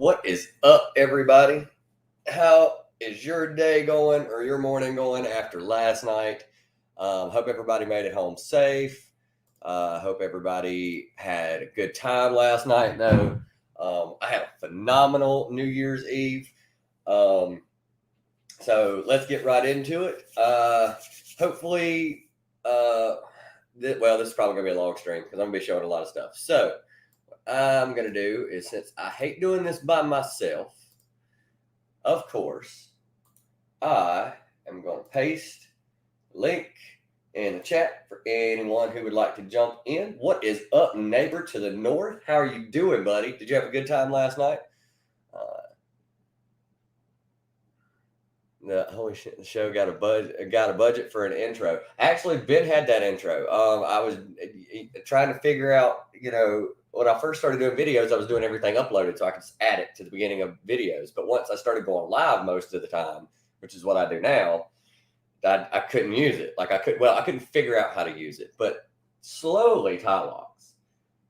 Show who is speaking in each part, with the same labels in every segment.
Speaker 1: What is up, everybody? How is your day going or your morning going after last night? Hope everybody made it home safe. Hope everybody had a good time last night, though. I had a phenomenal New Year's Eve. So let's get right into it. Hopefully, this is probably going to be a long stream because I'm going to be showing a lot of stuff. So what I'm going to do is, since I hate doing this by myself, of course, I am going to paste the link in the chat for anyone who would like to jump in. What is up, neighbor to the north? How are you doing, buddy? Did you have a good time last night? Holy shit, the show got a budget for an intro. Actually, Ben had that intro. I was trying to figure out, when I first started doing videos, I was doing everything uploaded so I could just add it to the beginning of videos. But once I started going live most of the time, which is what I do now, I couldn't use it. I couldn't figure out how to use it. But slowly, Tylox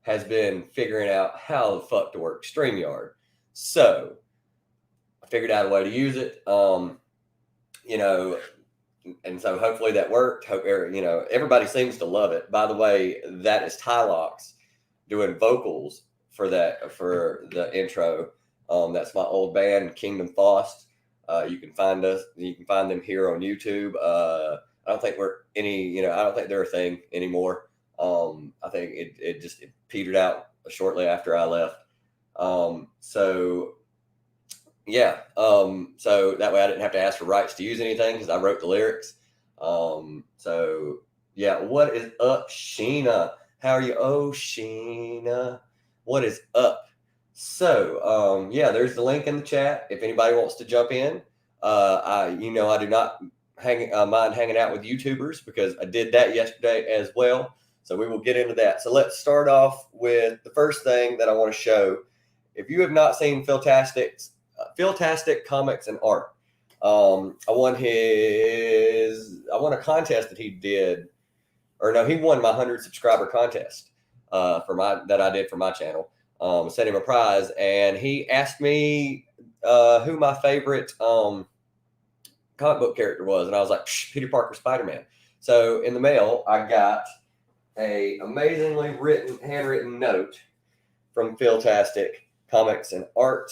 Speaker 1: has been figuring out how the fuck to work StreamYard. So I figured out a way to use it. And so hopefully that worked. Everybody seems to love it. By the way, that is Tylox doing vocals for the intro. That's my old band, Kingdom Faust. You can find us. You can find them here on YouTube. I don't think I don't think they're a thing anymore. I think it just petered out shortly after I left. So that way I didn't have to ask for rights to use anything because I wrote the lyrics. What is up, Sheena? How are you? Oh, Sheena, what is up? So, there's the link in the chat if anybody wants to jump in. I do not mind hanging out with YouTubers because I did that yesterday as well. So we will get into that. So let's start off with the first thing that I want to show. If you have not seen Philtastic Comics and Art, I won a contest that he did, he won my 100 subscriber contest that I did for my channel. Sent him a prize, and he asked me who my favorite comic book character was, and I was like, Peter Parker, Spider-Man. So in the mail, I got a amazingly handwritten note from Philtastic Comics and Art.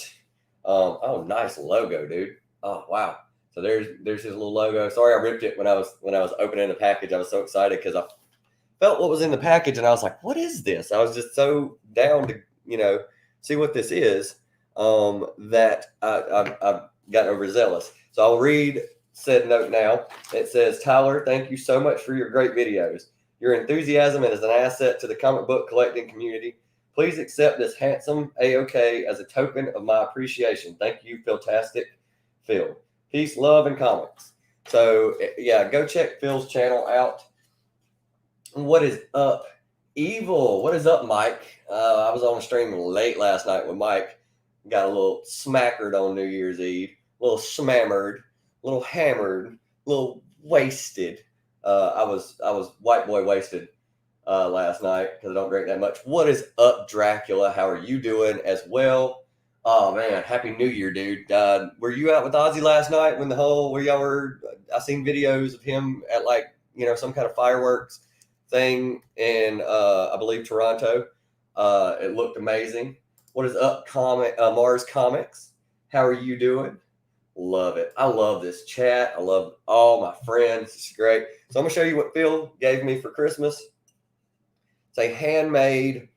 Speaker 1: Nice logo, dude. Oh, wow. So there's his little logo. Sorry, I ripped it when I was opening the package. I was so excited because I felt what was in the package, and I was like, what is this? I was just so down to, see what this is, that I've got overzealous. So I'll read said note now. It says, Tyler, thank you so much for your great videos. Your enthusiasm is an asset to the comic book collecting community. Please accept this handsome A-OK as a token of my appreciation. Thank you, Philtastic Phil. Peace, love, and comics. So, go check Phil's channel out. What is up, Evil? What is up, Mike? I was on a stream late last night with Mike. Got a little smackered on New Year's Eve. A little smammered, a little hammered, a little wasted. I was white boy wasted last night because I don't drink that much. What is up, Dracula? How are you doing as well? Oh man, Happy New Year, dude. Were you out with Ozzy last night I seen videos of him at some kind of fireworks thing in I believe Toronto. It looked amazing. What is up, Mars Comics? How are you doing? Love it. I love this chat. I love all my friends. It's great. So I'm gonna show you what Phil gave me for Christmas. It's a handmade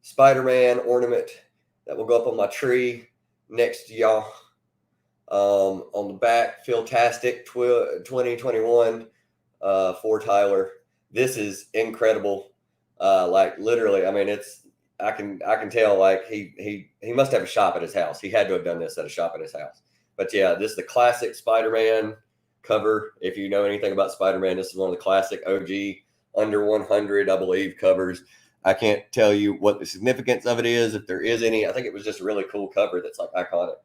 Speaker 1: Spider-Man ornament that will go up on my tree next to y'all. On the back, Philtastic 2021 for Tyler. This is incredible. Literally, I can tell he must have a shop at his house. He had to have done this at a shop at his house. But yeah, this is the classic Spider-Man cover. If you know anything about Spider-Man, this is one of the classic OG under 100, I believe, covers. I can't tell you what the significance of it is, if there is any. I think it was just a really cool cover that's iconic.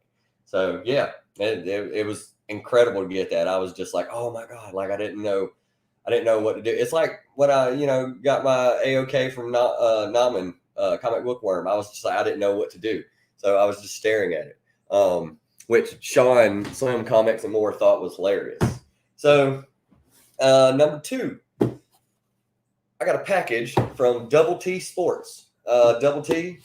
Speaker 1: So yeah, it was incredible to get that. I was just like, oh my God, I didn't know what to do. It's like when I, got my A-OK from Nauman, Comic Bookworm. I was just like, I didn't know what to do. So I was just staring at it. which Sean Slim Comics and More thought was hilarious. So, number 2, I got a package from Double T Sports. Double T,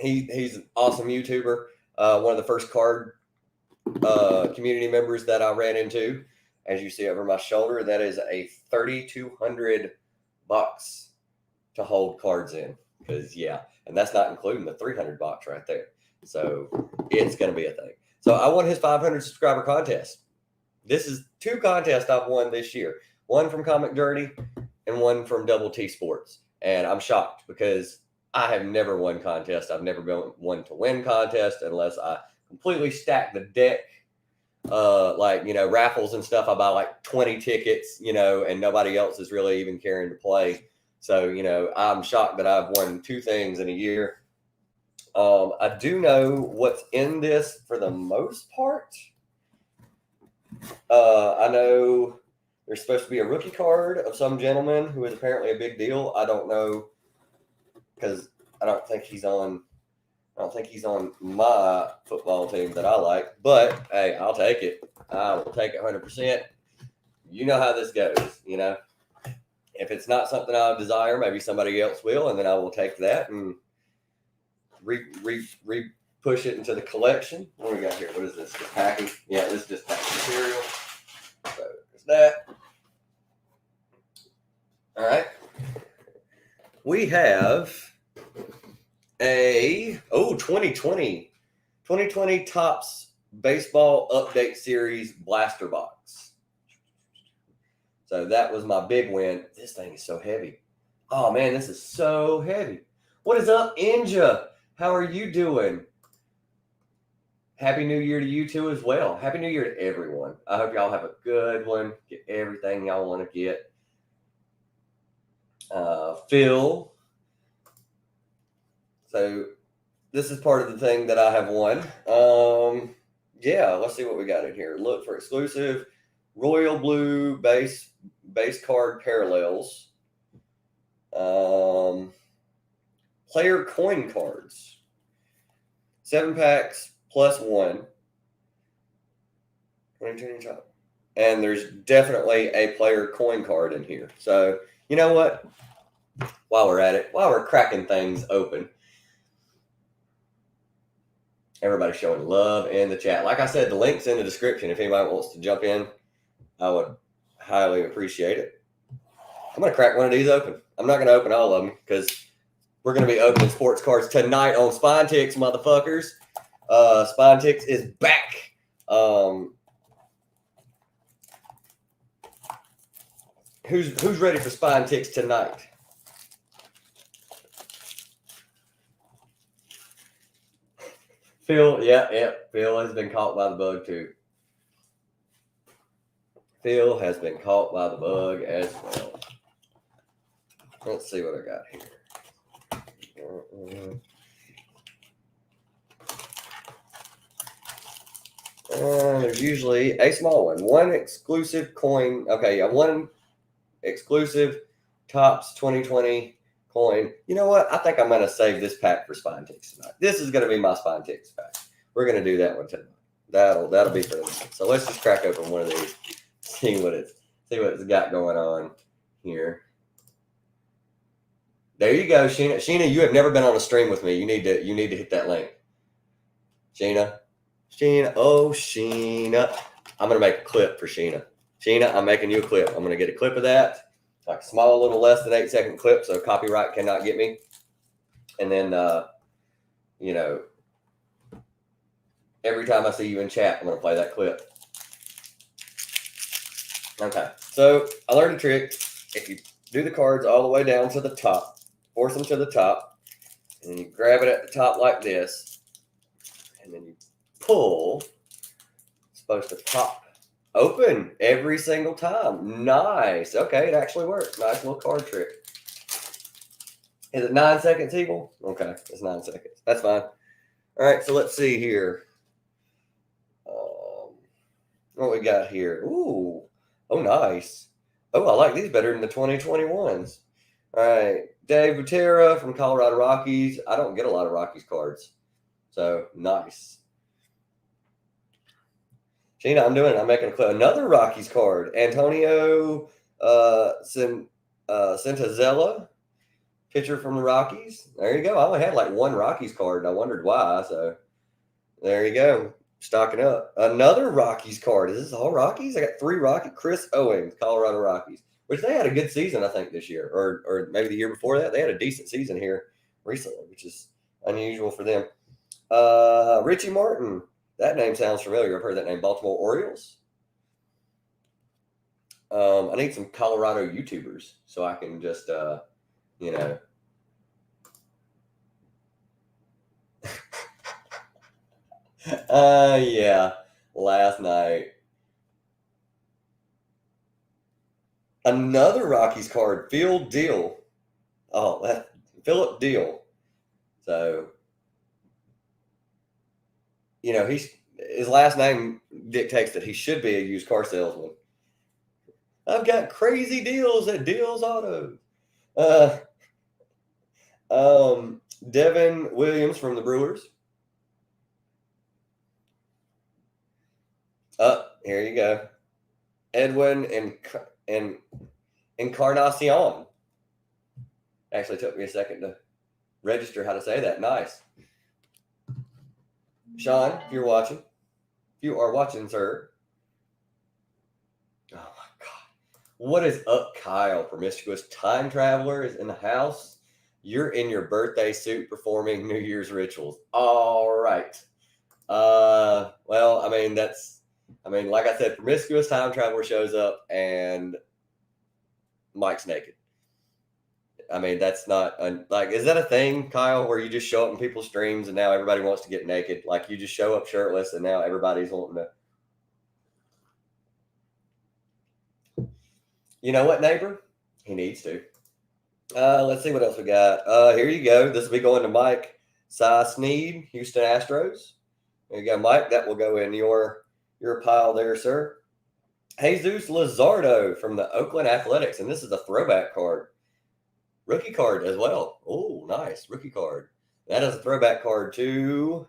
Speaker 1: he's an awesome YouTuber. One of the first card community members that I ran into. As you see over my shoulder, that is a 3,200 box to hold cards in. Because, yeah, and that's not including the 300 box right there. So it's going to be a thing. So I won his 500 subscriber contest. This is 2 contests I've won this year. One from Comic Dirty and one from Double T Sports. And I'm shocked because I have never won contests. I've never been one to win contest unless I completely stack the deck. Like, raffles and stuff. I buy like 20 tickets, and nobody else is really even caring to play. So, I'm shocked that I've won 2 things in a year. I do know what's in this for the most part. I know there's supposed to be a rookie card of some gentleman who is apparently a big deal. I don't know because I don't think he's on my football team that I like. But hey, I'll take it. I will take it 100%. You know how this goes. If it's not something I desire, maybe somebody else will, and then I will take that and push it into the collection. What do we got here? What is this? Just packing? Yeah, this is just packing material. So there's that. All right. We have a 2020 Topps Baseball Update Series Blaster Box. So that was my big win. This thing is so heavy. Oh man, this is so heavy. What is up, Inja? How are you doing? Happy New Year to you too as well. Happy New Year to everyone. I hope y'all have a good one. Get everything y'all want to get. Phil. So this is part of the thing that I have won. Yeah, let's see what we got in here. Look for exclusive royal blue base card parallels. Player coin cards. 7 packs plus 1. 2020 top. And there's definitely a player coin card in here. So, you know what? While we're at it, while we're cracking things open, everybody's showing love in the chat. Like I said, the link's in the description. If anybody wants to jump in, I would highly appreciate it. I'm going to crack one of these open. I'm not going to open all of them because we're going to be opening sports cards tonight on Spine-Tix, motherfuckers. Spine-Tix is back. Who's ready for Spine-Tix tonight? Phil, yeah. Phil has been caught by the bug too. Phil has been caught by the bug as well. Let's see what I got here. There's usually a small one. One exclusive coin. Okay, yeah, one exclusive Topps 2020 coin. You know what? I think I'm going to save this pack for Spine-Tix tonight. This is going to be my Spine-Tix pack. We're going to do that one tonight. That'll be for tonight. So let's just crack open one of these. See what it's got going on here. There you go, Sheena. Sheena, you have never been on a stream with me. You need to hit that link. Sheena. Oh, Sheena. I'm going to make a clip for Sheena. Sheena, I'm making you a clip. I'm going to get a clip of that. Like a small, little less than 8-second clip, so copyright cannot get me. And then, every time I see you in chat, I'm going to play that clip. Okay, so I learned a trick. If you do the cards all the way down to the top, force them to the top, and then you grab it at the top like this, and then you pull. It's supposed to pop open every single time. Nice. Okay, it actually works. Nice little card trick. Is it 9 seconds, Eagle? Okay, it's 9 seconds. That's fine. All right, so let's see here. What we got here? Ooh. Oh, nice. Oh, I like these better than the 2021s. All right. Dave Butera from Colorado Rockies. I don't get a lot of Rockies cards. So nice. Sheena, I'm making a clip. Another Rockies card. Antonio Centazella, pitcher from the Rockies. There you go. I only had like one Rockies card, and I wondered why. So there you go. Stocking up. Another Rockies card. Is this all Rockies? I got 3 Rockies. Chris Owings, Colorado Rockies, which they had a good season, I think, this year, or maybe the year before that. They had a decent season here recently, which is unusual for them. Richie Martin. That name sounds familiar. I've heard that name. Baltimore Orioles. I need some Colorado YouTubers so I can just, yeah, last night. Another Rockies card, Phil Deal. Oh, that's Philip Deal. So, his last name dictates that he should be a used car salesman. I've got crazy deals at Deals Auto. Devin Williams from the Brewers. Here you go. Edwin and Encarnacion. Actually took me a second to register how to say that. Nice. Sean, if you are watching, sir. Oh my God. What is up, Kyle? Promiscuous Time Traveler is in the house. You're in your birthday suit performing New Year's rituals. All right. Well, like I said, Promiscuous Time Traveler shows up and Mike's naked. That's not is that a thing, Kyle, where you just show up in people's streams and now everybody wants to get naked? Like you just show up shirtless and now everybody's wanting to. You know what, neighbor? He needs to. Let's see what else we got. Here you go. This will be going to Mike Cy Sneed, Houston Astros. There you go, Mike. That will go in your pile there, sir. Jesus Luzardo from the Oakland Athletics, and this is a throwback card. Rookie card as well. Oh, nice. Rookie card. That is a throwback card to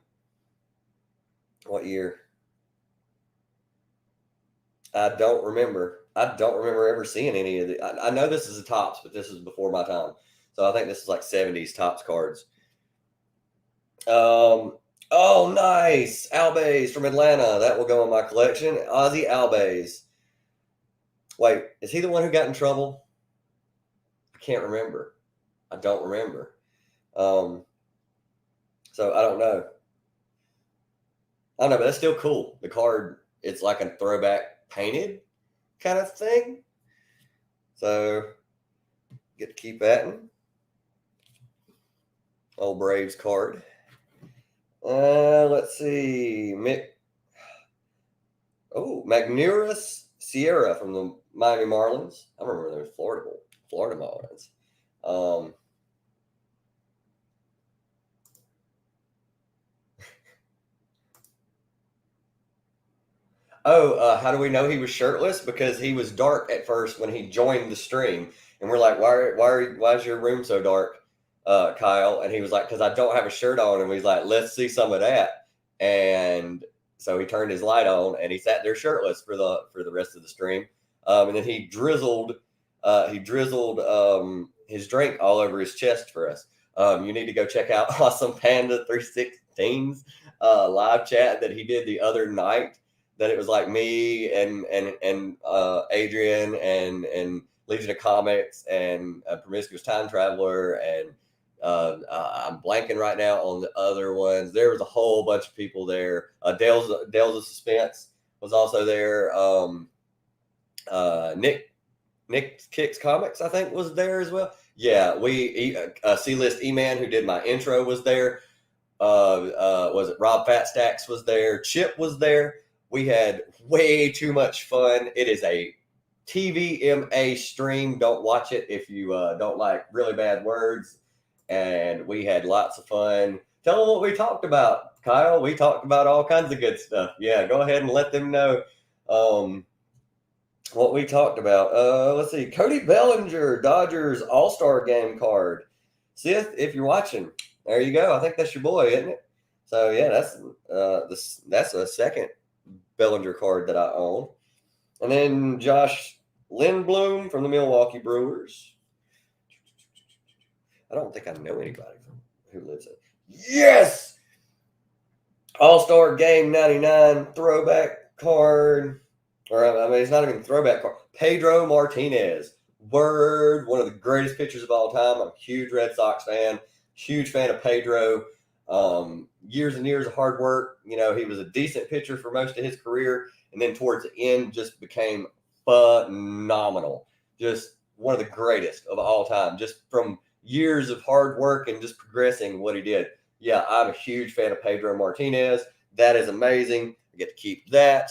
Speaker 1: what year? I don't remember ever seeing any of the. I know this is a Topps, but this is before my time. So I think this is like 70s Topps cards. Oh, nice. Albays from Atlanta. That will go in my collection. Ozzy Albays. Wait, is he the one who got in trouble? I can't remember. I don't remember. So I don't know. I don't know, but that's still cool. The card, it's like a throwback painted kind of thing. So get to keep that in. Old Braves card. Let's see. Magneuris Sierra from the Miami Marlins. I remember those Florida Marlins. How do we know he was shirtless? Because he was dark at first when he joined the stream, and we're like, why is your room so dark, Kyle? And he was like, because I don't have a shirt on. And he's like, let's see some of that. And so he turned his light on, and he sat there shirtless for the rest of the stream. And then he drizzled his drink all over his chest for us. You need to go check out Awesome Panda 316's live chat that he did the other night. That it was like me and Adrian and Legion of Comics and Promiscuous Time Traveler and I'm blanking right now on the other ones. There was a whole bunch of people there. Dale's of Suspense was also there. Nick Kicks Comics, I think, was there as well. Yeah, C-List E-Man, who did my intro, was there. Was it Rob Fatstacks was there? Chip was there. We had way too much fun. It is a TVMA stream. Don't watch it if you don't like really bad words. And we had lots of fun. Tell them what we talked about, Kyle. We talked about all kinds of good stuff. Yeah, go ahead and let them know what we talked about. Let's see. Cody Bellinger, Dodgers All-Star Game card. Sith, if you're watching, there you go. I think that's your boy, isn't it? So yeah, that's a second Bellinger card that I own. And then Josh Lindblom from the Milwaukee Brewers. I don't think I know anybody who lives in. Yes! All-Star Game 99 throwback card. Or, I mean, it's not even a throwback card. Pedro Martinez. Word. One of the greatest pitchers of all time. I'm a huge Red Sox fan. Huge fan of Pedro. Years and years of hard work. You know, he was a decent pitcher for most of his career. And then towards the end, just became phenomenal. Just one of the greatest of all time. Just from years of hard work and just progressing what he did. Yeah, I'm a huge fan of Pedro Martinez. That is amazing. I get to keep that.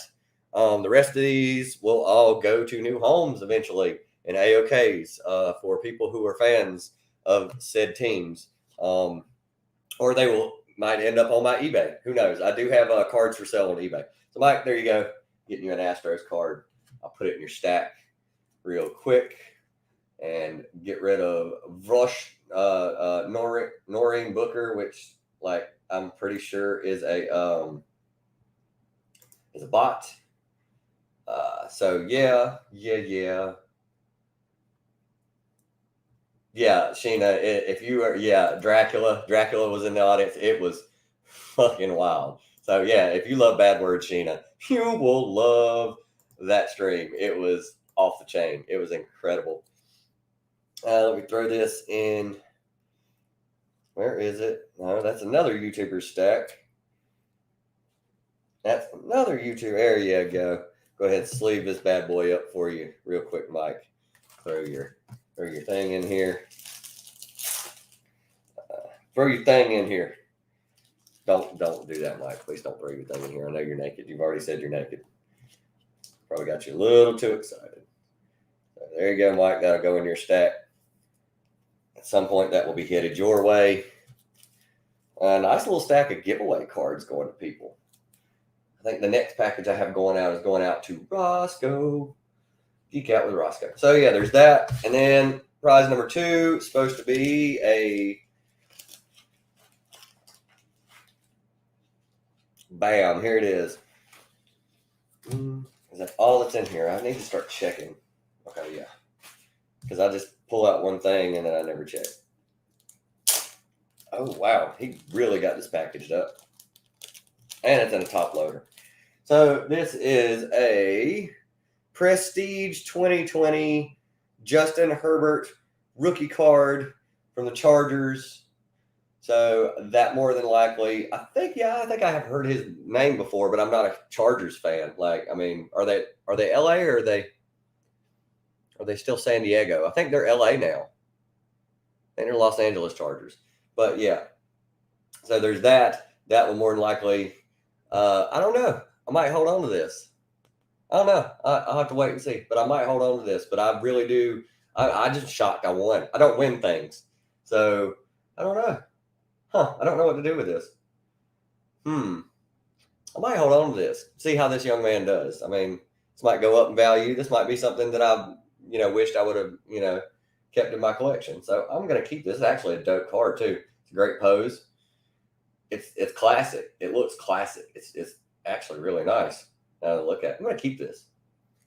Speaker 1: The rest of these will all go to new homes eventually and AOKs for people who are fans of said teams. Or they might end up on my eBay. Who knows? I do have cards for sale on eBay. So, Mike, there you go. Getting you an Astros card. I'll put it in your stack real quick and get rid of Noreen Booker, which, like, I'm pretty sure is a bot. So yeah, Sheena, if you are, Dracula was in the audience. It was fucking wild. So yeah, if you love bad words, Sheena, you will love that stream. It was off the chain. It was incredible. Let me throw this in. Where is it? No, that's another YouTuber stack. That's another YouTuber. There you go. Go ahead and sleeve this bad boy up for you real quick, Mike. Throw your thing in here. Throw your thing in here. Don't do that, Mike. Please don't throw your thing in here. I know you're naked. You've already said you're naked. Probably got you a little too excited. So there you go, Mike. That'll go in your stack. At some point, that will be headed your way. A nice little stack of giveaway cards going to people. I think the next package I have going out is going out to Roscoe. Geek Out with Roscoe. So yeah, there's that. And then prize number 2 is supposed to be a bam. Here it is. Is that all that's in here? I need to start checking. Okay, yeah. Because I just pull out one thing and then I never check. Oh, wow. He really got this packaged up. And it's in a top loader. So this is a Prestige 2020 Justin Herbert rookie card from the Chargers. So that more than likely, I think I have heard his name before, but I'm not a Chargers fan. Like, I mean, are they LA or are they still San Diego? I think they're LA now. I think they're Los Angeles Chargers. But yeah. So there's that. That will more than likely, I don't know. I might hold on to this. I don't know. I'll have to wait and see. But I might hold on to this. But I really do. I just shocked I won. I don't win things. So I don't know. I don't know what to do with this. I might hold on to this. See how this young man does. I mean, this might go up in value. This might be something that I, wished I would have, kept in my collection. So I'm going to keep this. It's actually a dope card too. It's a great pose. It's classic. It looks classic. It's actually really nice. Now to look at. I'm going to keep this.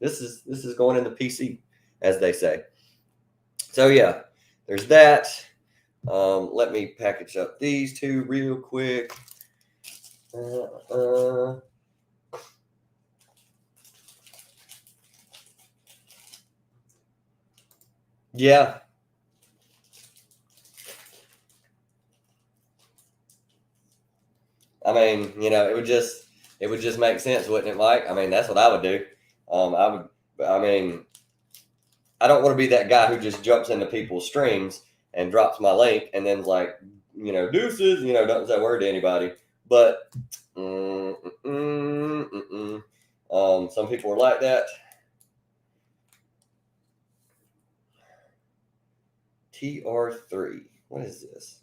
Speaker 1: This is going in the PC, as they say. So yeah, there's that. Let me package up these two real quick. Yeah. I mean, it would just make sense, wouldn't it, Mike? I mean, that's what I would do. I don't want to be that guy who just jumps into people's streams and drops my link and then's like, deuces, doesn't say a word to anybody. But some people are like that. TR3. What is this?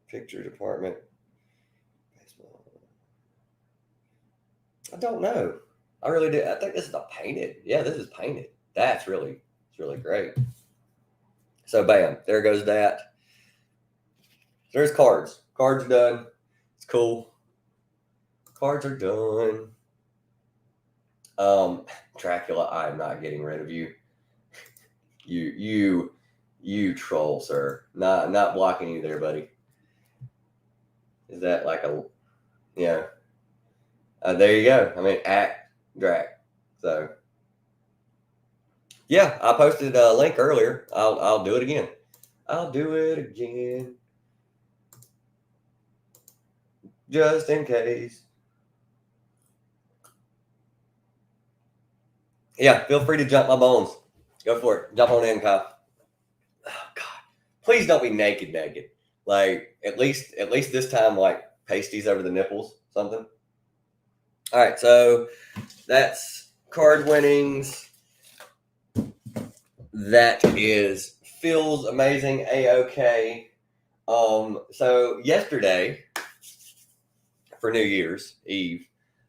Speaker 1: Picture department. Baseball. I don't know. I really do. I think this is a painted. Yeah, this is painted. It's really great. So bam, there goes that. There's cards. Cards are done. It's cool. Cards are done. Dracula, I am not getting rid of you. You troll, sir. Not blocking you there, buddy. Is that like a, yeah? There you go. I mean, act Drac. So yeah, I posted a link earlier. I'll do it again. I'll do it again, just in case. Yeah, feel free to jump my bones. Go for it. Jump on in, Kyle. Oh God, please don't be naked. Like at least this time, like pasties over the nipples, something. All right, so that's card winnings. That is Phil's amazing A-OK. So yesterday for New Year's Eve,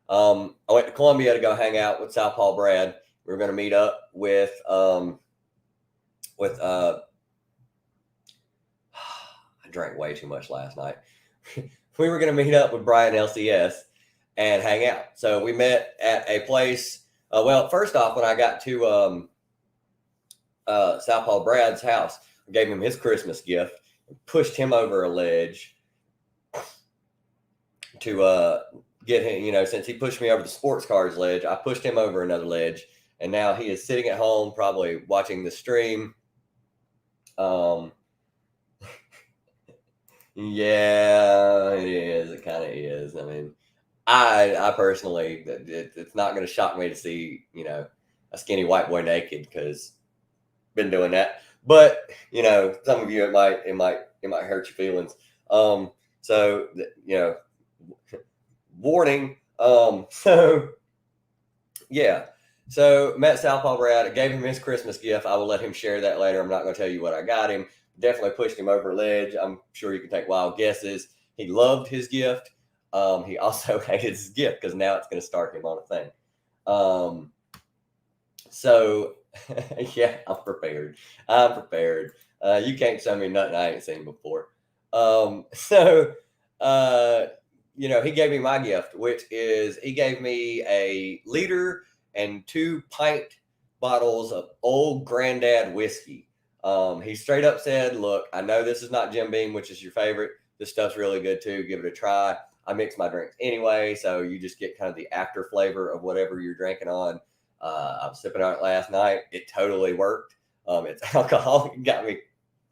Speaker 1: I went to Columbia to go hang out with Southpaw Brad. We were going to meet up with I drank way too much last night. We were going to meet up with Brian LCS and hang out. So we met at a place. Well, first off, when I got to Southpaw Brad's house, I gave him his Christmas gift, pushed him over a ledge to get him, since he pushed me over the sports cars ledge, I pushed him over another ledge, and now he is sitting at home probably watching the stream. Yeah, it is. It kind of is. I mean, I personally, it's not going to shock me to see, a skinny white boy naked, because been doing that. But some of you, it might hurt your feelings. So warning. So yeah. So met Southpaw Brad. I gave him his Christmas gift. I will let him share that later. I'm not going to tell you what I got him. Definitely pushed him over a ledge. I'm sure you can take wild guesses. He loved his gift. He also hated his gift because now it's going to start him on a thing. So yeah, I'm prepared. You can't show me nothing I ain't seen before. He gave me my gift, which is he gave me a liter and 2 pint bottles of old granddad whiskey. He straight up said, look, I know this is not Jim Beam, which is your favorite. This stuff's really good too. Give it a try. I mix my drinks anyway, so you just get kind of the after flavor of whatever you're drinking on. I was sipping on it last night. It totally worked. It's alcohol. It got me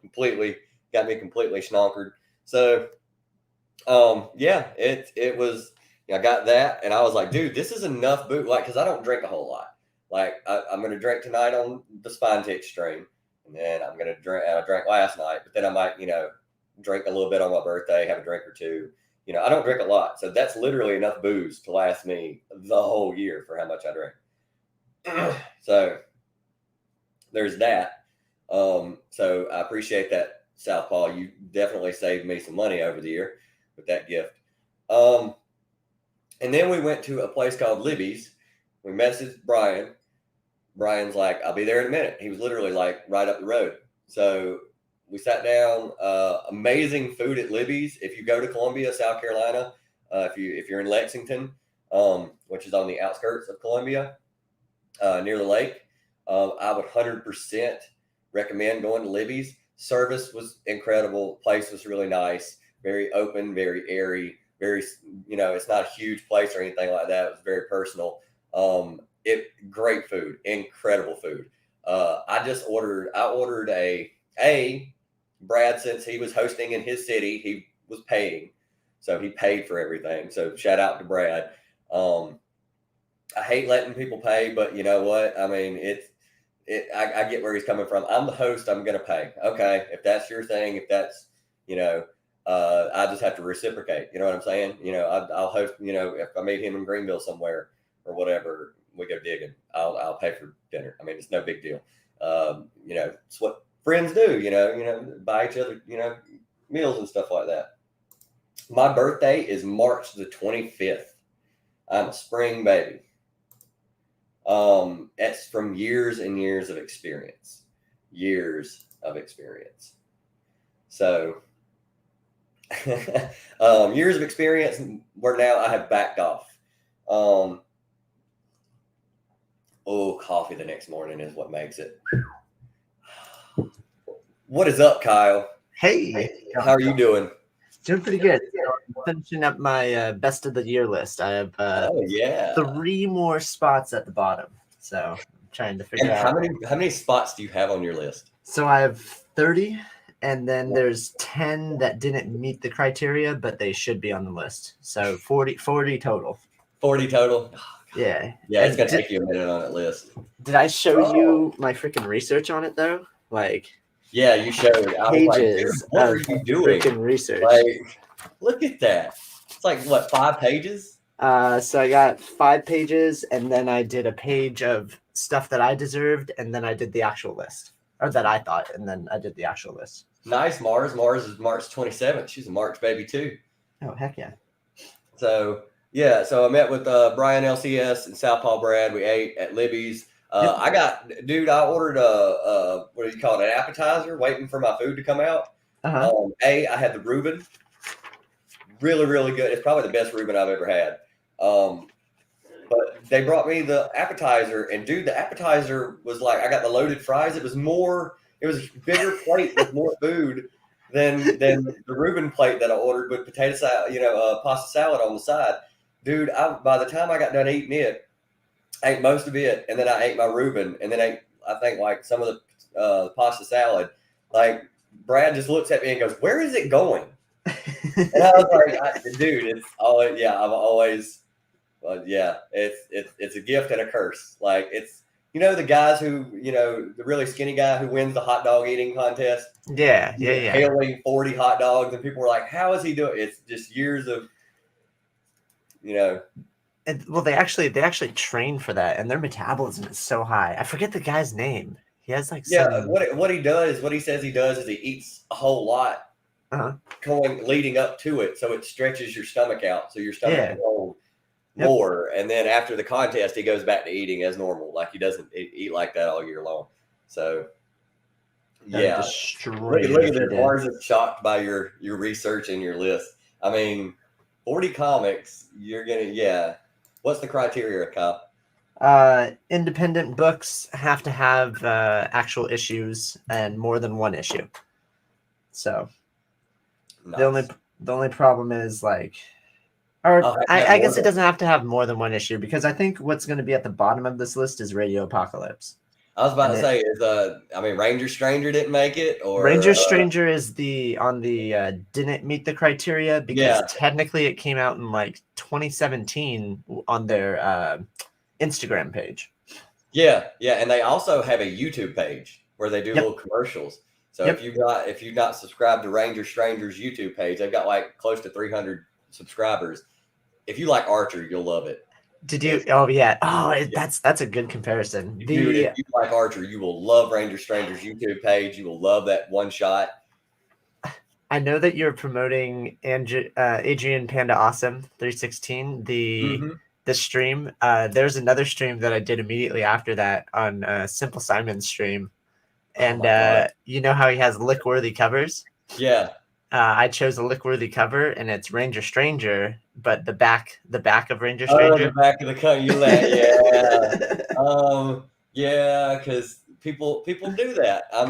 Speaker 1: completely schnonkered. So, it was. I got that, and I was like, dude, this is enough booze. Like, because I don't drink a whole lot. Like, I'm going to drink tonight on the Spine Tick stream, and then I'm going to drink. I drank last night, but then I might, drink a little bit on my birthday, have a drink or two. I don't drink a lot, so that's literally enough booze to last me the whole year for how much I drink. So there's that. So I appreciate that, Southpaw. You definitely saved me some money over the year with that gift. And then we went to a place called Libby's. We messaged Brian. Brian's like, I'll be there in a minute. He was literally like right up the road. So we sat down. Amazing food at Libby's. If you go to Columbia, South Carolina, if you're in Lexington, which is on the outskirts of Columbia, near the lake, I would 100% recommend going to Libby's. Service was incredible. Place was really nice. Very open, very airy, very, it's not a huge place or anything like that. It was very personal. Great food, incredible food. I ordered a Brad, since he was hosting in his city, he was paying. So he paid for everything. So shout out to Brad. I hate letting people pay, but you know what? I mean, I get where he's coming from. I'm the host. I'm going to pay. Okay. If that's your thing, if that's, I just have to reciprocate. You know what I'm saying? I'll host, if I meet him in Greenville somewhere or whatever, we go digging. I'll pay for dinner. I mean, it's no big deal. It's what friends do, buy each other, meals and stuff like that. My birthday is March the 25th. I'm a spring baby. It's from years and years of experience. So Years of experience where now I have backed off. Coffee the next morning is what makes it. What is up, Kyle?
Speaker 2: Hey,
Speaker 1: How are you doing?
Speaker 2: doing pretty good. So I'm finishing up my best of the year list. I have
Speaker 1: Oh yeah.
Speaker 2: 3 more spots at the bottom, so I'm trying to figure
Speaker 1: And
Speaker 2: out.
Speaker 1: how many spots do you have on your list?
Speaker 2: So I have 30, and then there's 10 that didn't meet the criteria, but they should be on the list. So 40 total.
Speaker 1: 40 total.
Speaker 2: Yeah.
Speaker 1: Yeah, it's
Speaker 2: And
Speaker 1: gonna take you a minute on that list.
Speaker 2: did I show you my freaking research on it though? Like
Speaker 1: Yeah, you showed. I was like, dude,
Speaker 2: pages
Speaker 1: what are
Speaker 2: of
Speaker 1: you doing?
Speaker 2: freaking research.
Speaker 1: Like, look at that. It's like what, 5 pages?
Speaker 2: So I got 5 pages, and then I did a page of stuff that I deserved, and then I did the actual list, or that I thought, and then I did the actual list.
Speaker 1: Nice, Mars. Mars is March 27th. She's a March baby too.
Speaker 2: Oh, heck yeah.
Speaker 1: So yeah, so I met with Brian LCS and Southpaw Brad. We ate at Libby's.
Speaker 2: Yep.
Speaker 1: I ordered what do you call it, an appetizer, waiting for my food to come out.
Speaker 2: Uh-huh.
Speaker 1: I had the Reuben, really, really good. It's probably the best Reuben I've ever had. But they brought me the appetizer, and dude, the appetizer was like, I got the loaded fries. It was a bigger plate with more food than the Reuben plate that I ordered with potato salad, pasta salad on the side. Dude, by the time I got done eating it, I ate most of it, and then I ate my Reuben, and then I think like some of the pasta salad. Like Brad just looks at me and goes, "Where is it going?" And I was like, "Dude, it's always I've always, it's a gift and a curse. Like it's the guys who the really skinny guy who wins the hot dog eating contest.
Speaker 2: Yeah.
Speaker 1: Hailing 40 hot dogs, and people were like, "How is he doing?" It's just years of
Speaker 2: Well, they actually train for that, and their metabolism is so high. I forget the guy's name. He has like
Speaker 1: what he says he does is he eats a whole lot leading up to it, so it stretches your stomach out, so your stomach can hold more. And then after the contest, he goes back to eating as normal, like he doesn't eat like that all year long. So look at this. Mars is shocked by your research and your list. I mean, 40 comics. You're gonna What's the criteria, Kyle?
Speaker 2: Independent books have to have actual issues and more than one issue. So nice. The only problem is I guess it doesn't have to have more than one issue, because I think what's going to be at the bottom of this list is Radio Apocalypse.
Speaker 1: I was about to say, Ranger Stranger didn't make it, or
Speaker 2: Ranger Stranger is didn't meet the criteria, because technically it came out in like 2017 on their Instagram page.
Speaker 1: Yeah, and they also have a YouTube page where they do little commercials. So if you've not subscribed to Ranger Stranger's YouTube page, they've got like close to 300 subscribers. If you like Archer, you'll love it.
Speaker 2: Did you? Oh yeah. Oh, that's a good comparison.
Speaker 1: Dude, if you like Archer, you will love Ranger Stranger's YouTube page. You will love that one shot.
Speaker 2: I know that you're promoting Adrian Panda Awesome 316, the stream. There's another stream that I did immediately after that on Simple Simon's stream, and you know how he has lick-worthy covers?
Speaker 1: Yeah.
Speaker 2: I chose a lick-worthy cover, and it's Ranger Stranger, but the back of Ranger Stranger.
Speaker 1: Oh, the back of the cover. Yeah. Because people do that. Oh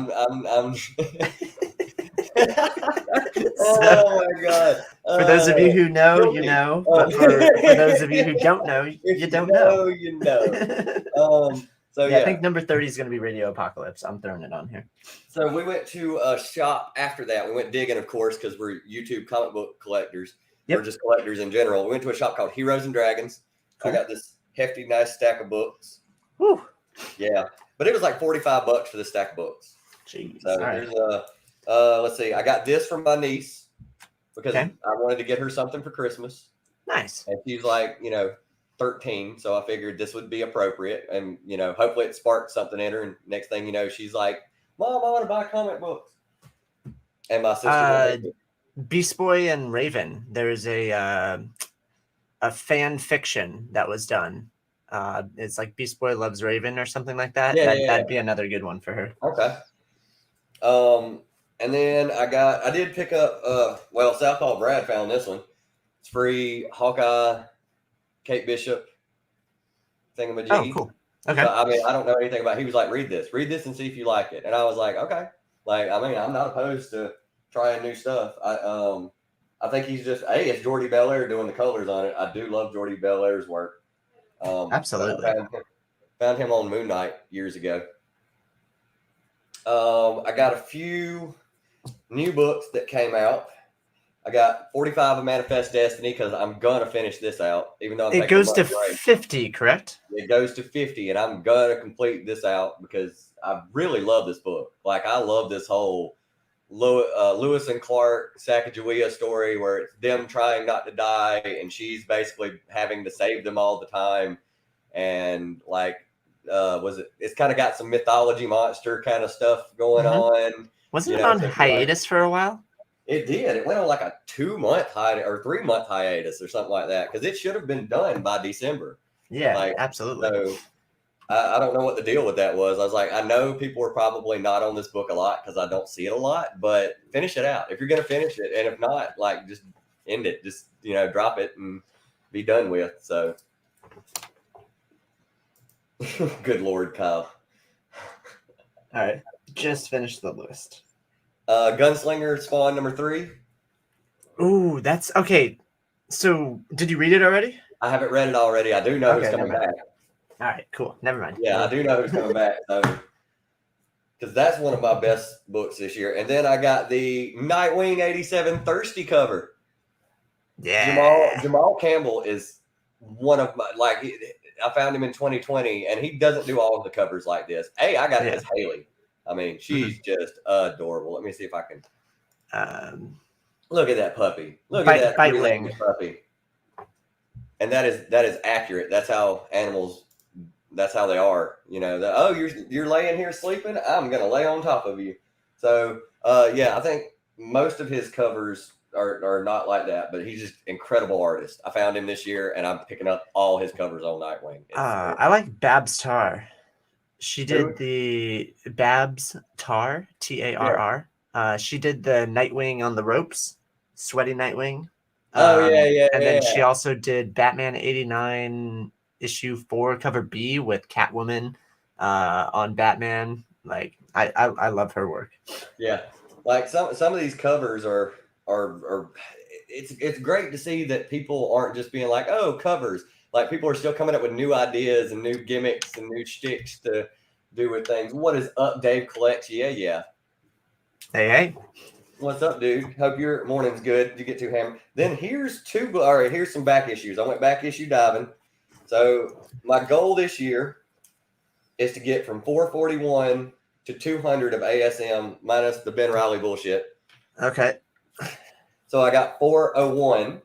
Speaker 1: my God!
Speaker 2: For those of you who know, you know. But for those of you who don't know, you don't know.
Speaker 1: You know. So
Speaker 2: I think number 30 is going to be Radio Apocalypse. I'm throwing it on here.
Speaker 1: So we went to a shop after that. We went digging, of course, because we're YouTube comic book collectors. We're just collectors in general. We went to a shop called Heroes and Dragons. Cool. I got this hefty, nice stack of books. Yeah, but it was like $45 for this stack of books.
Speaker 2: Jeez.
Speaker 1: So there's let's see. I got this from my niece because I wanted to get her something for Christmas.
Speaker 2: Nice.
Speaker 1: And she's like, 13, so I figured this would be appropriate, and hopefully it sparked something in her. And next thing you know, she's like, "Mom, I want to buy comic books." And my sister,
Speaker 2: Beast Boy and Raven. There's a fan fiction that was done. It's like Beast Boy Loves Raven or something like that. That'd be another good one for her.
Speaker 1: Okay. And then I did pick up, Southpaw Brad found this one. It's free Hawkeye, Kate Bishop, thingamajiggy.
Speaker 2: Oh, cool. Okay.
Speaker 1: So, I mean, I don't know anything about it. He was like, read this and see if you like it. And I was like, okay. Like, I mean, I'm not opposed to trying new stuff. I think he's just, it's Jordy Belair doing the colors on it. I do love Jordy Belair's work.
Speaker 2: Absolutely.
Speaker 1: I found him on Moon Knight years ago. I got a few new books that came out. I got 45 of Manifest Destiny because I'm going to finish this out, even though
Speaker 2: it goes to 50, correct?
Speaker 1: It goes to 50, and I'm going to complete this out because I really love this book. Like, I love this whole Lewis and Clark Sacagawea story where it's them trying not to die, and she's basically having to save them all the time. And, like, it's kind of got some mythology monster kind of stuff going on.
Speaker 2: Wasn't it on hiatus for a while?
Speaker 1: It did. It went on like a 2-month hiatus or 3-month hiatus or something like that because it should have been done by December.
Speaker 2: Yeah, absolutely.
Speaker 1: So I don't know what the deal with that was. I was like, I know people are probably not on this book a lot because I don't see it a lot, but finish it out. If you're going to finish it, and if not, like, just end it. Just, drop it and be done with. So good Lord, Kyle.
Speaker 2: All right. Just finish the list.
Speaker 1: Gunslinger Spawn number 3.
Speaker 2: Ooh, that's okay. So, did you read it already?
Speaker 1: I haven't read it already. I do know who's coming back.
Speaker 2: All right, cool. Never mind.
Speaker 1: Yeah, I do know who's coming back. So, because that's one of my best books this year. And then I got the Nightwing 87 Thirsty cover.
Speaker 2: Yeah.
Speaker 1: Jamal Campbell is one of my, like, I found him in 2020, and he doesn't do all of the covers like this. Hey, I got this Haley. I mean, she's just adorable. Let me see if I can. Look at that puppy. Look at that
Speaker 2: wing
Speaker 1: puppy. And that is accurate. That's how animals. That's how they are. You're laying here sleeping. I'm gonna lay on top of you. So I think most of his covers are not like that, but he's just incredible artist. I found him this year, and I'm picking up all his covers on Nightwing.
Speaker 2: I like Babs Tarr. She did the Babs Tarr, Tarr. She did the Nightwing on the Ropes, Sweaty Nightwing. And then she also did Batman 89 issue 4 cover B with Catwoman on Batman. Like, I love her work.
Speaker 1: Yeah, like some of these covers are it's great to see that people aren't just being like, oh, covers. Like, people are still coming up with new ideas and new gimmicks and new shticks to do with things. What is up, Dave Collects? Yeah.
Speaker 2: Hey.
Speaker 1: What's up, dude? Hope your morning's good. Did you get too hammered? Then here's here's some back issues. I went back issue diving. So my goal this year is to get from 441 to 200 of ASM minus the Ben Riley bullshit.
Speaker 2: Okay.
Speaker 1: So I got 401,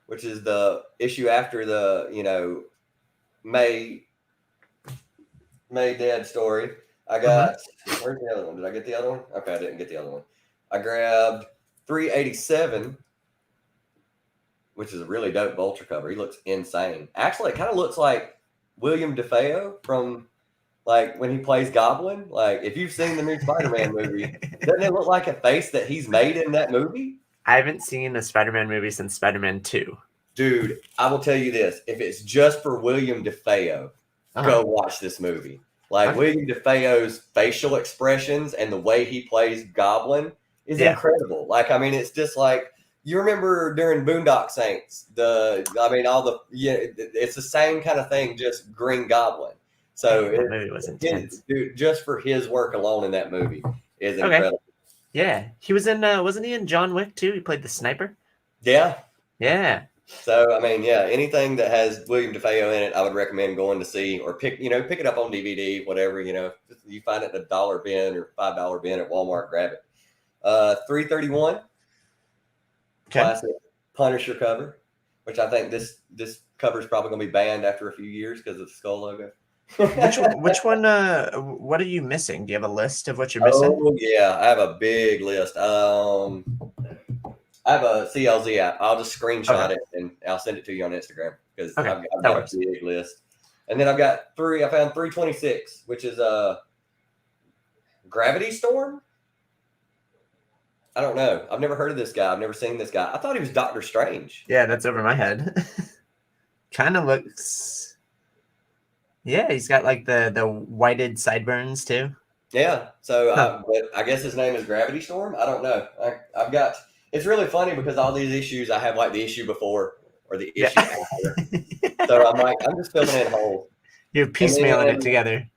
Speaker 1: which is the issue after the, May Dead story. I got, where's the other one? Did I get the other one? Okay, I didn't get the other one. I grabbed 387, which is a really dope Vulture cover. He looks insane. Actually, it kind of looks like William Dafoe from, like, when he plays Goblin. Like, if you've seen the new Spider-Man movie, doesn't it look like a face that he's made in that movie?
Speaker 2: I haven't seen a Spider-Man movie since Spider-Man 2.
Speaker 1: Dude, I will tell you this. If it's just for William Dafoe, go watch this movie. Like, William Dafoe's facial expressions and the way he plays Goblin is incredible. Like, I mean, it's just like, you remember during Boondock Saints, it's the same kind of thing, just Green Goblin. So
Speaker 2: that movie was intense.
Speaker 1: Dude, just for his work alone in that movie is incredible.
Speaker 2: Yeah, he was in. Wasn't he in John Wick too? He played the sniper.
Speaker 1: Yeah.
Speaker 2: So
Speaker 1: I mean, anything that has William Dafoe in it, I would recommend going to see or pick it up on DVD, whatever. You find it in a $1 bin or $5 bin at Walmart, grab it. 331. Classic Punisher cover, which I think this cover is probably going to be banned after a few years because of the skull logo.
Speaker 2: Which one? What are you missing? Do you have a list of what you're missing?
Speaker 1: Oh yeah, I have a big list. I have a CLZ app. I'll just screenshot it and I'll send it to you on Instagram because I've got a big list. And then I found 326, which is a Gravity Storm. I don't know. I've never heard of this guy. I've never seen this guy. I thought he was Doctor Strange.
Speaker 2: Yeah, that's over my head. Kind of looks. Yeah, he's got like the whited sideburns too.
Speaker 1: Yeah. So, but I guess his name is Gravity Storm. I don't know. I've got. It's really funny because all these issues I have like the issue before or the issue after. So I'm just filling in holes.
Speaker 2: You're piecemealing it together.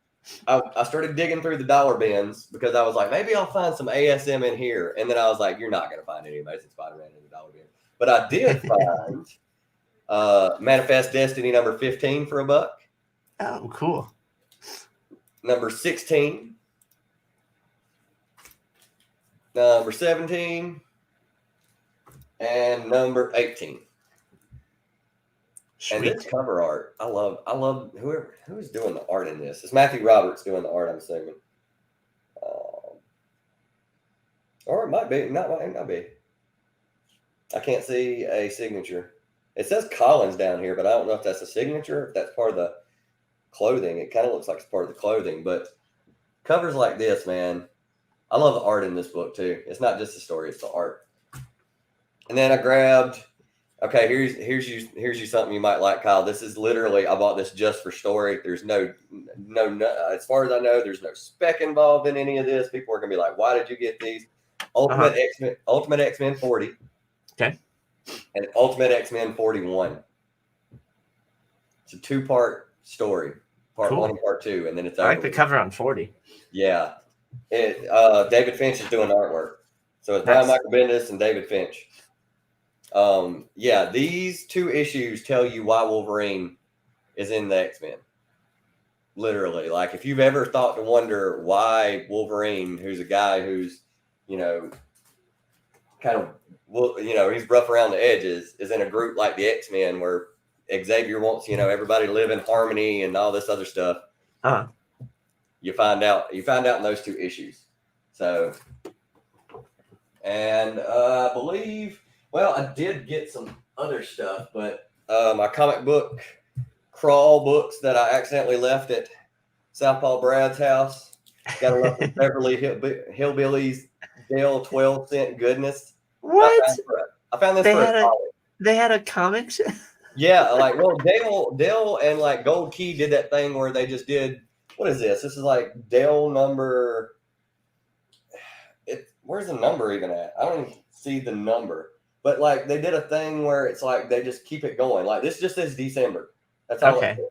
Speaker 1: I started digging through the dollar bins because I was like, maybe I'll find some ASM in here. And then I was like, you're not going to find any Amazing Spider-Man in the dollar bin. But I did find Manifest Destiny number 15 for $1.
Speaker 2: Oh, cool.
Speaker 1: Number 16. Number 17. And number 18. Sweet. And this cover art, I love who's doing the art in this. It's Matthew Roberts doing the art, I'm assuming. Or it might be, might not be. I can't see a signature. It says Collins down here, but I don't know if that's a signature, if that's part of the clothing. It kind of looks like it's part of the clothing, but covers like this, man. I love the art in this book too. It's not just the story, it's the art. And then I grabbed, okay, here's you something you might like, Kyle. This is literally, I bought this just for story. There's no, as far as I know, there's no spec involved in any of this. People are gonna be like, why did you get these? Ultimate X-Men 40.
Speaker 2: Okay.
Speaker 1: And Ultimate X-Men 41. It's a 2-part story. Part 1 and part 2, and then it's over.
Speaker 2: I like the cover on 40.
Speaker 1: Yeah. David Finch is doing the artwork. So it's Brian Michael Bendis and David Finch. Yeah, these 2 issues tell you why Wolverine is in the X-Men. Literally. Like, if you've ever thought to wonder why Wolverine, who's a guy who's, kind of, he's rough around the edges, is in a group like the X-Men where Xavier wants, everybody to live in harmony and all this other stuff.
Speaker 2: Uh-huh.
Speaker 1: You find out in those 2 issues. So, and I believe, I did get some other stuff, but my comic book crawl books that I accidentally left at Southpaw Brad's house. Got a lot of Beverly Hillbillies Dale 12-cent goodness.
Speaker 2: What?
Speaker 1: I found this
Speaker 2: they had a comic show?
Speaker 1: Yeah, Dale and like Gold Key did that thing where they just did, what is this? This is like Dale number, where's the number even at? I don't even see the number. But like they did a thing where it's like they just keep it going. Like this just says December. That's all it is.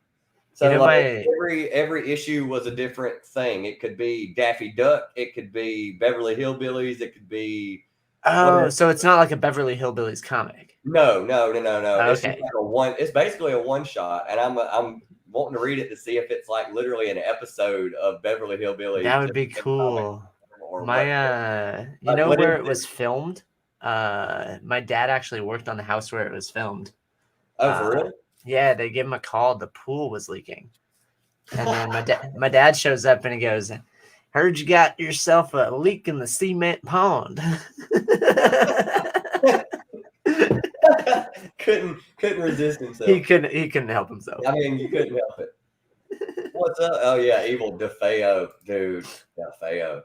Speaker 1: So every issue was a different thing. It could be Daffy Duck. It could be Beverly Hillbillies. It could be.
Speaker 2: Oh, so it's not like a Beverly Hillbillies comic.
Speaker 1: No.
Speaker 2: Okay.
Speaker 1: It's just like it's basically a one shot, and I'm wanting to read it to see if it's like literally an episode of Beverly Hillbillies.
Speaker 2: That would be cool. Where it was filmed? My dad actually worked on the house where it was filmed.
Speaker 1: Oh, for real?
Speaker 2: Yeah, they gave him a call. The pool was leaking, and then my dad shows up and he goes, "Heard you got yourself a leak in the cement pond."
Speaker 1: couldn't resist himself.
Speaker 2: He couldn't help himself.
Speaker 1: I mean, you couldn't help it. What's up? Oh yeah, evil DeFeo, dude. DeFeo.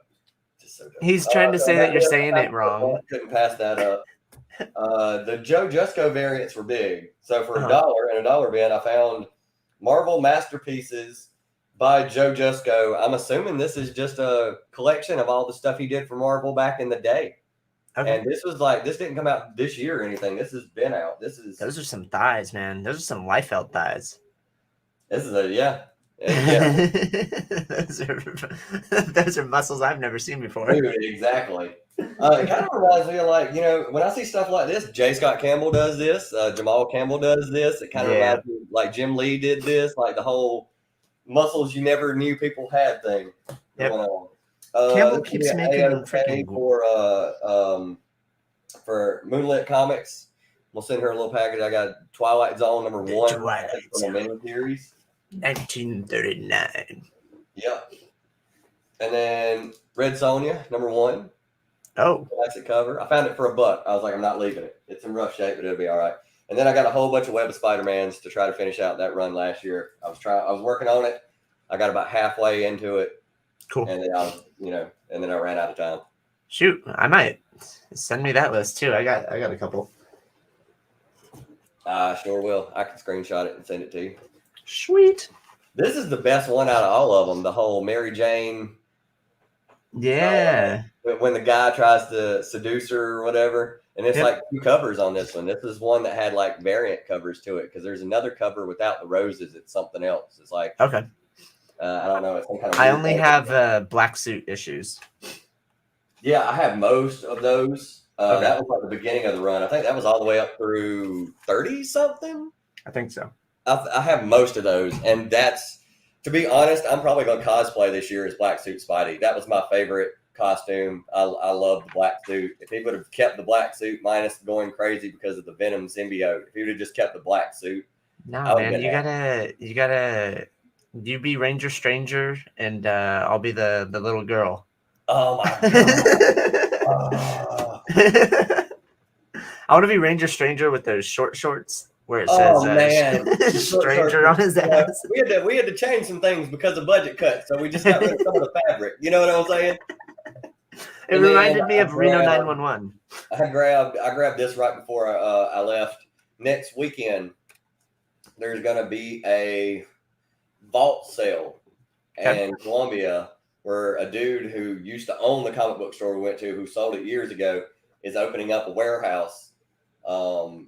Speaker 1: So
Speaker 2: he's trying to say that you're saying it wrong.
Speaker 1: Couldn't pass that up. The Joe Jusko variants were big. So for $1 in a dollar bin, I found Marvel Masterpieces by Joe Jusko. I'm assuming this is just a collection of all the stuff he did for Marvel back in the day. Okay. And this didn't come out this year or anything. This has been out. Those
Speaker 2: are some thighs, man. Those are some Liefeld thighs.
Speaker 1: This is yeah.
Speaker 2: Those are muscles I've never seen before.
Speaker 1: Dude, exactly. It kind of reminds me of like, when I see stuff like this, J. Scott Campbell does this, Jamal Campbell does this. It kind of reminds me like Jim Lee did this, like the whole muscles you never knew people had thing going on.
Speaker 2: Campbell keeps making them freaking
Speaker 1: for Moonlit Comics. We'll send her a little package. I got Twilight Zone number 1 from the mini series.
Speaker 2: 1939.
Speaker 1: Yeah. And then Red Sonja, number 1.
Speaker 2: Oh.
Speaker 1: Classic cover. I found it for $1. I was like, I'm not leaving it. It's in rough shape, but it'll be all right. And then I got a whole bunch of Web of Spider-Mans to try to finish out that run last year. I was working on it. I got about halfway into it.
Speaker 2: Cool.
Speaker 1: And then I ran out of time.
Speaker 2: Shoot, I might send me that list too. I got a couple.
Speaker 1: I sure will. I can screenshot it and send it to you.
Speaker 2: Sweet.
Speaker 1: This is the best one out of all of them. The whole Mary Jane.
Speaker 2: Yeah.
Speaker 1: When the guy tries to seduce her or whatever. And it's like 2 covers on this one. This is one that had like variant covers to it because there's another cover without the roses. It's something else. It's like,
Speaker 2: okay.
Speaker 1: I don't know. It's some kind of
Speaker 2: I only have black suit issues.
Speaker 1: Yeah, I have most of those.
Speaker 2: Okay.
Speaker 1: That was like the beginning of the run. I think that was all the way up through 30 something.
Speaker 2: I think so.
Speaker 1: I have most of those. And that's, to be honest, I'm probably going to cosplay this year as Black Suit Spidey. That was my favorite costume. I love the black suit. If he would have kept the black suit minus going crazy because of the Venom symbiote, if he would have just kept the black suit.
Speaker 2: No, man, you gotta you be Ranger Stranger and I'll be the little girl.
Speaker 1: Oh my god.
Speaker 2: I want to be Ranger Stranger with those short shorts where it says Stranger on his ass.
Speaker 1: We had to change some things because of budget cuts, so we just got rid of some of the fabric. You know what I'm saying?
Speaker 2: It reminded me of Reno 911.
Speaker 1: I grabbed this right before I left. Next weekend, there's going to be a vault sale in Columbia where a dude who used to own the comic book store we went to, who sold it years ago, is opening up a warehouse off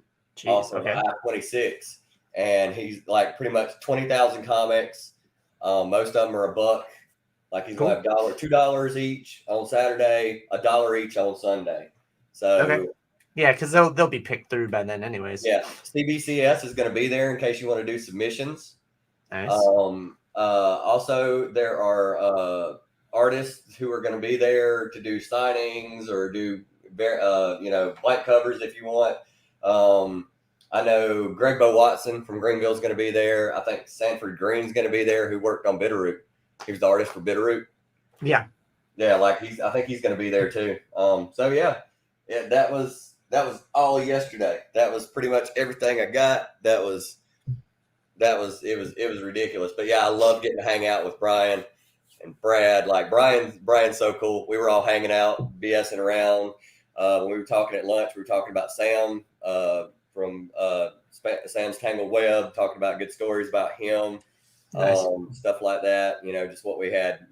Speaker 1: of I-26. And he's like pretty much 20,000 comics. Most of them are $1. Like he's gonna have $2 each on Saturday, $1 each on Sunday. So
Speaker 2: yeah, because they'll be picked through by then, anyways.
Speaker 1: Yeah, CBCS is going to be there in case you want to do submissions.
Speaker 2: Nice.
Speaker 1: Also, there are artists who are going to be there to do signings or do blank covers if you want. I know Greg Bo Watson from Greenville is going to be there. I think Sanford Green's going to be there, who worked on Bitterroot. He was the artist for Bitterroot.
Speaker 2: Yeah.
Speaker 1: Yeah, I think he's going to be there too. That was all yesterday. That was pretty much everything I got. It was ridiculous. But yeah, I love getting to hang out with Brian and Brad. Like Brian's so cool. We were all hanging out, BSing around. When we were talking at lunch, we were talking about Sam from Sam's Tangled Web, talking about good stories about him. Nice. Stuff like that, just what we had,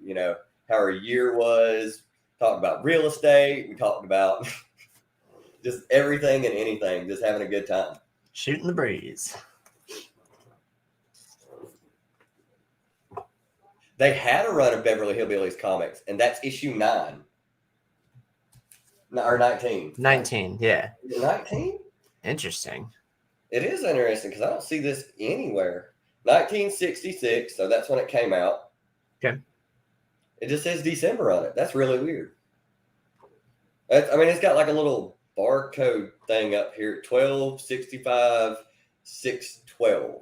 Speaker 1: how our year was, talked about real estate. We talked about just everything and anything, just having a good time.
Speaker 2: Shooting the breeze.
Speaker 1: They had a run of Beverly Hillbillies comics, and that's issue 9. Or 19.
Speaker 2: 19, yeah.
Speaker 1: 19?
Speaker 2: Interesting.
Speaker 1: It is interesting because I don't see this anywhere. 1966, so that's when it came out.
Speaker 2: Okay.
Speaker 1: It just says December on it. That's really weird. It's got like a little barcode thing up here, 12/65/6/12.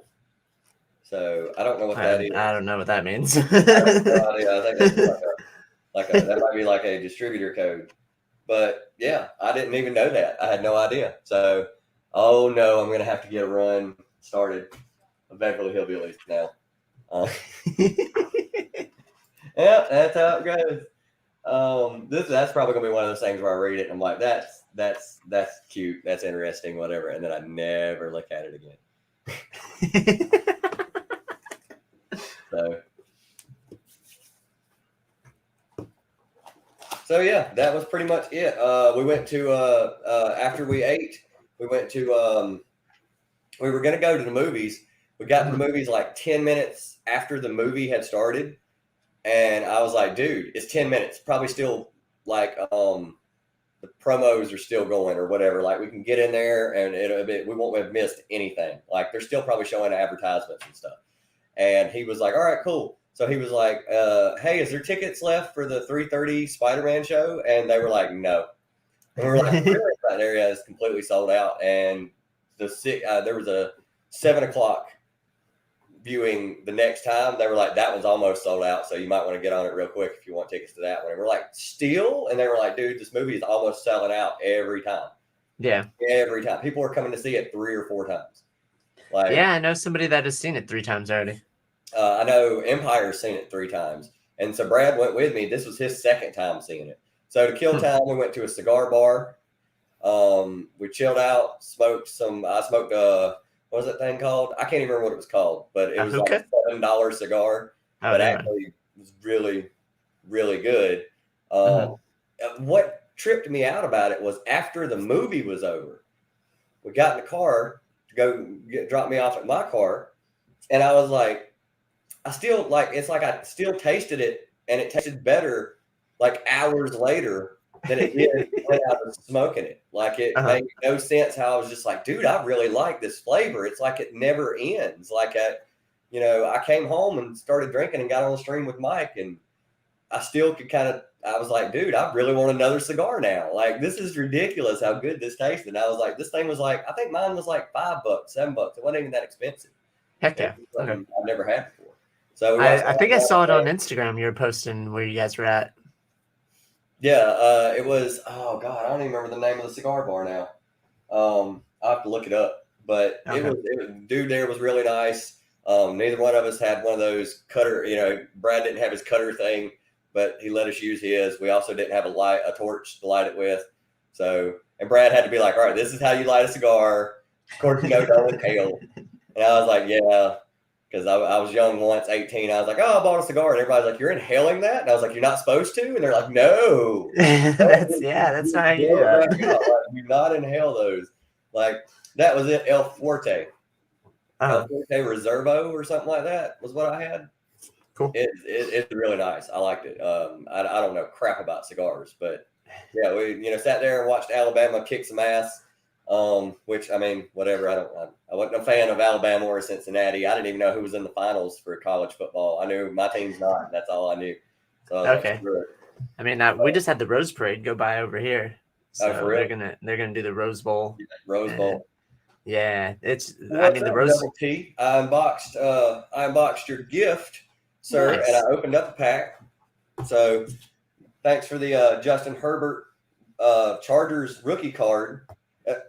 Speaker 1: So I don't know what that is.
Speaker 2: I don't know what that means.
Speaker 1: I think that's that might be like a distributor code. But yeah, I didn't even know that. I had no idea. So, oh no, I'm going to have to get a run started. Beverly Hillbillies now. Yeah, that's how it goes. That's probably gonna be one of those things where I read it and I'm like, that's cute, that's interesting, whatever, and then I never look at it again. So yeah, that was pretty much it. We went to after we ate, we went to we were gonna go to the movies. We got to the movies like 10 minutes after the movie had started. And I was like, dude, it's 10 minutes. Probably still like the promos are still going or whatever. Like we can get in there and we won't have missed anything. Like they're still probably showing advertisements and stuff. And he was like, all right, cool. So he was like, hey, is there tickets left for the 3:30 Spider-Man show? And they were like, no. And we were like, really? That area is completely sold out. And there was a 7 o'clock viewing the next time. They were like, that one's almost sold out, so you might want to get on it real quick if you want tickets to that one. And we're like, still? And they were like, dude, this movie is almost selling out every time.
Speaker 2: Yeah.
Speaker 1: Every time. People are coming to see it 3 or 4 times. Like,
Speaker 2: yeah, I know somebody that has seen it 3 times already.
Speaker 1: I know Empire's seen it 3 times. And so Brad went with me. This was his second time seeing it. So to kill time, we went to a cigar bar. We chilled out, smoked some. I smoked what was that thing called? I can't even remember what it was called, but it was like a $7 cigar.
Speaker 2: Oh,
Speaker 1: but actually, it was really, really good. What tripped me out about it was after the movie was over, we got in the car to go drop me off at my car, and I was like, I still like. It's like I still tasted it, and it tasted better like hours later than it did when I was smoking it. Like it made no sense how I was just like, dude, I really like this flavor. It's like it never ends. Like I came home and started drinking and got on the stream with Mike, and I still could I was like, dude, I really want another cigar now. Like, this is ridiculous how good this tasted. And I was like, this thing was like, I think mine was like $5, $7. It wasn't even that expensive.
Speaker 2: Heck yeah.
Speaker 1: Okay. I've never had before. So
Speaker 2: I think I saw it on Instagram. You were posting where you guys were at.
Speaker 1: Yeah, it was. Oh God, I don't even remember the name of the cigar bar now. I'll have to look it up. But it was dude there was really nice. Neither one of us had one of those cutter. Brad didn't have his cutter thing, but he let us use his. We also didn't have a torch to light it with. So, and Brad had to be like, all right, this is how you light a cigar. Of course, don't inhale. And I was like, yeah. Because I was young once, 18. I was like, oh, I bought a cigar. And everybody's like, you're inhaling that? And I was like, you're not supposed to? And they're like, no.
Speaker 2: That's not how you do that.
Speaker 1: Like, do not inhale those. Like, that was it, El Fuerte. El Fuerte Reservo or something like that was what I had.
Speaker 2: Cool.
Speaker 1: It's really nice. I liked it. I don't know crap about cigars. But, yeah, we sat there and watched Alabama kick some ass. Which, I mean, whatever. I wasn't a fan of Alabama or Cincinnati. I didn't even know who was in the finals for college football. I knew my team's not. And that's all I knew. So
Speaker 2: okay. I mean, we just had the Rose Parade go by over here. So
Speaker 1: for real?
Speaker 2: they're gonna do the Rose Bowl.
Speaker 1: Rose Bowl.
Speaker 2: Yeah, it's.
Speaker 1: I mean, the Rose. Double T. I unboxed your gift, sir, nice. And I opened up a pack. So, thanks for the Justin Herbert Chargers rookie card.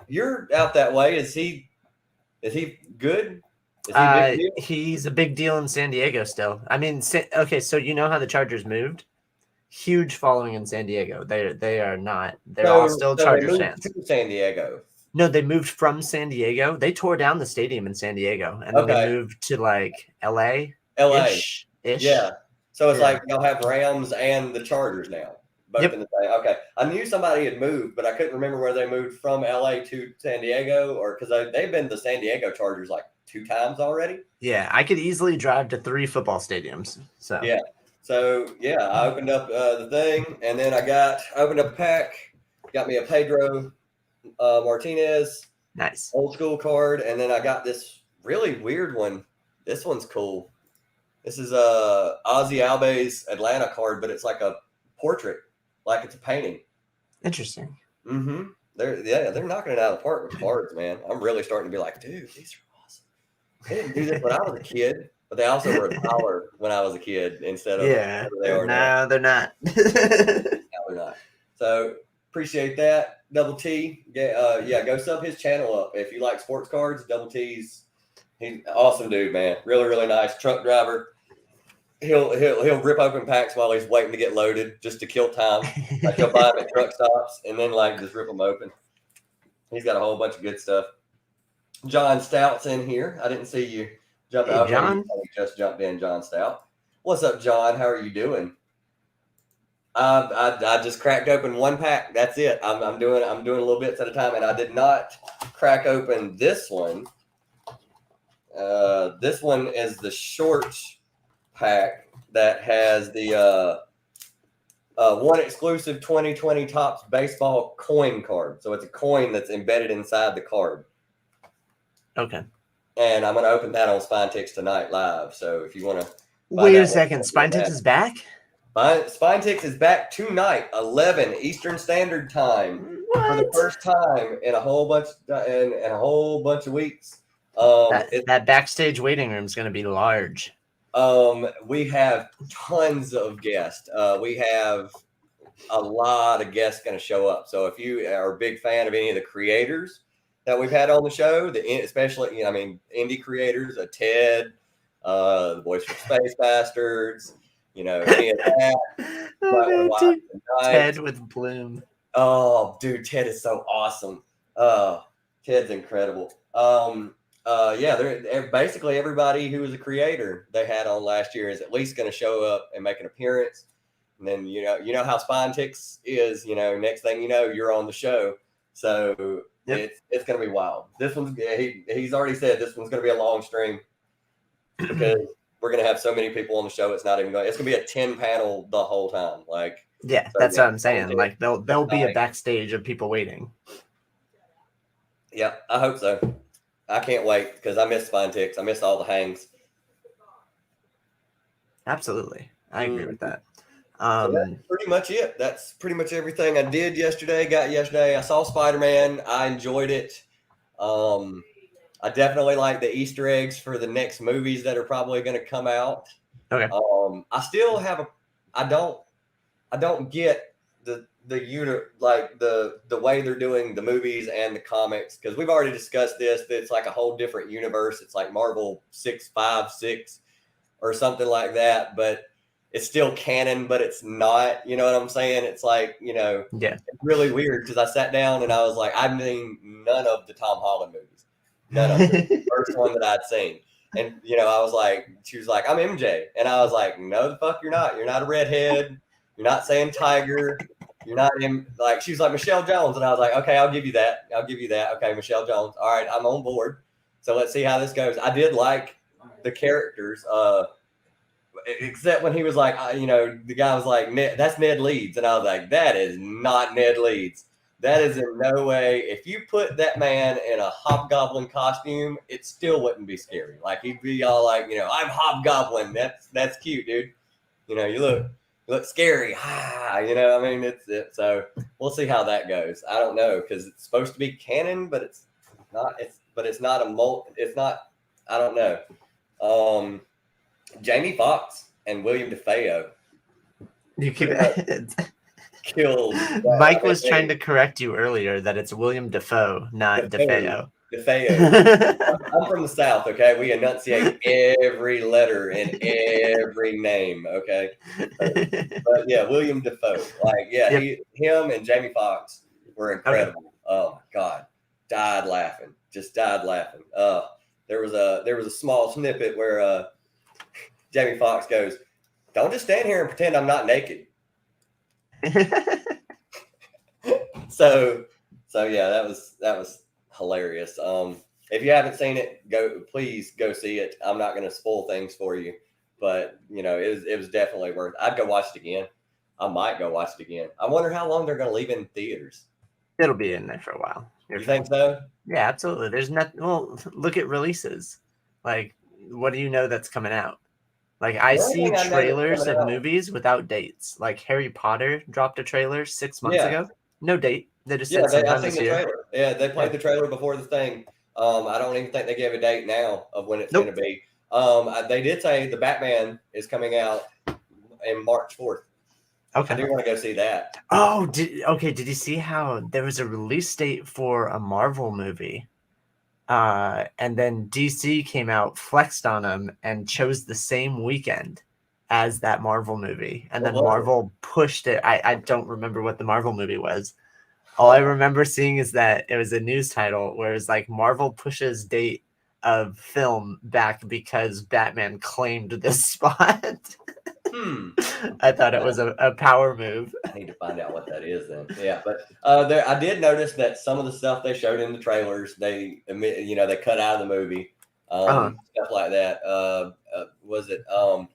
Speaker 1: You're out that way. Is he good? Is he a big deal?
Speaker 2: He's a big deal in San Diego still. I mean, okay, so you know how the Chargers moved? Huge following in San Diego. They are not. They're all still Chargers fans.
Speaker 1: To San Diego.
Speaker 2: No, they moved from San Diego. They tore down the stadium in San Diego, and then they moved to like LA.
Speaker 1: Ish. Yeah. So it's like y'all have Rams and the Chargers now. Both in the same. Okay. I knew somebody had moved, but I couldn't remember where they moved from LA to San Diego, or because they've been the San Diego Chargers like 2 times already.
Speaker 2: Yeah, I could easily drive to 3 football stadiums. So
Speaker 1: I opened up the thing, and then I opened up a pack, got me a Pedro Martinez,
Speaker 2: nice
Speaker 1: old school card, and then I got this really weird one. This one's cool. This is Ozzy Albies Atlanta card, but it's like a portrait. Like it's a painting.
Speaker 2: Interesting.
Speaker 1: Mm-hmm. They're knocking it out of the park with cards, man. I'm really starting to be like, dude, these are awesome. They didn't do this when I was a kid, but they also were $1 when I was a kid instead of they are now.
Speaker 2: No, they're not.
Speaker 1: No, they're not. So appreciate that. Double T. Go sub his channel up. If you like sports cards, Double T's he's an awesome dude, man. Really, really nice. Truck driver. He'll rip open packs while he's waiting to get loaded just to kill time. Like he'll buy them at truck stops and then like just rip them open. He's got a whole bunch of good stuff. John Stout's in here. I didn't see you jump out.
Speaker 2: John
Speaker 1: just jumped in. John Stout. What's up, John? How are you doing? I just cracked open one pack. That's it. I'm doing little bits at a time, and I did not crack open this one. This one is the short pack that has the one exclusive 2020 Topps baseball coin card. So it's a coin that's embedded inside the card.
Speaker 2: Okay.
Speaker 1: And I'm going to open that on SpineTix tonight live. So if you want to
Speaker 2: wait a second, SpineTix is back?
Speaker 1: SpineTix is back tonight, 11 Eastern Standard Time.
Speaker 2: What?
Speaker 1: For the first time in a whole bunch of weeks.
Speaker 2: That backstage waiting room is going to be large.
Speaker 1: We have tons of guests. We have a lot of guests going to show up. So if you are a big fan of any of the creators that we've had on the show, especially, indie creators, Ted, the Boys from Space Bastards, Any of that.
Speaker 2: Oh man, dude.
Speaker 1: Tonight.
Speaker 2: Ted with Bloom.
Speaker 1: Oh, dude, Ted is so awesome. Ted's incredible. Yeah, they're basically everybody who was a creator they had on last year is at least going to show up and make an appearance. And then you know how Spine Ticks is. Next thing you know, you're on the show. So it's going to be wild. This one's he's already said this one's going to be a long stream because we're going to have so many people on the show. It's not even going. It's going to be a 10-panel the whole time.
Speaker 2: That's what I'm saying. Like there'll be a backstage of people waiting.
Speaker 1: Yeah, I hope so. I can't wait because I miss Spine Ticks. I miss all the hangs.
Speaker 2: Absolutely, I agree with that.
Speaker 1: So that's pretty much it. That's pretty much everything I did yesterday. I saw Spider-Man. I enjoyed it. I definitely like the Easter eggs for the next movies that are probably going to come out.
Speaker 2: Okay.
Speaker 1: I still have I don't get the unit, like the way they're doing the movies and the comics, because we've already discussed this. It's like a whole different universe. It's like Marvel 656 or something like that, but it's still canon, but it's not. You know what I'm saying? It's like, it's really weird because I sat down and I was like, I've seen none of the Tom Holland movies, none of them. The first one that I'd seen. And, I was like, she was like, I'm MJ. And I was like, no, the fuck you're not. You're not a redhead. You're not saying Tiger. You're not in, she was like, Michelle Jones. And I was like, okay, I'll give you that. Okay, Michelle Jones. All right, I'm on board. So let's see how this goes. I did like the characters, except when he was like, the guy was like, that's Ned Leeds. And I was like, that is not Ned Leeds. That is in no way. If you put that man in a hobgoblin costume, it still wouldn't be scary. Like he'd be all like, I'm hobgoblin. That's cute, dude. You look scary. It's so we'll see how that goes. I don't know because it's supposed to be canon, but it's not. It's not It's not. I don't know. Jamie Foxx and William Dafoe.
Speaker 2: You keep
Speaker 1: killed.
Speaker 2: Mike was trying to correct you earlier that it's William Dafoe, not DeFeo.
Speaker 1: I'm from the South, okay? We enunciate every letter in every name, okay? But yeah, William Dafoe. Him and Jamie Foxx were incredible. Okay. Oh my God. Just died laughing. There was a small snippet where Jamie Foxx goes, "Don't just stand here and pretend I'm not naked." So yeah, that was hilarious. If you haven't seen it, please go see it. I'm not going to spoil things for you, but it was definitely worth. I'd go watch it again. I might go watch it again. I wonder how long they're going to leave in theaters.
Speaker 2: It'll be in there for a while.
Speaker 1: You think so?
Speaker 2: Yeah, absolutely. There's nothing. Well, look at releases. Like, what do you know that's coming out? Like, I see trailers of movies without dates. Like, Harry Potter dropped a trailer 6 months ago. No date. They just said sometime this year.
Speaker 1: Trailer. Yeah, they played the trailer before the thing. I don't even think they gave a date now of when it's going to be. They did say the Batman is coming out in March 4th.
Speaker 2: Okay.
Speaker 1: I do want to go see that.
Speaker 2: Oh, did you see how there was a release date for a Marvel movie? And then DC came out, flexed on them, and chose the same weekend as that Marvel movie. And then Marvel pushed it. I don't remember what the Marvel movie was. All I remember seeing is that it was a news title where it's like Marvel pushes date of film back because Batman claimed this spot. I thought it was a power move.
Speaker 1: I need to find out what that is then. Yeah, but I did notice that some of the stuff they showed in the trailers, they cut out of the movie, stuff like that. Was it? I'm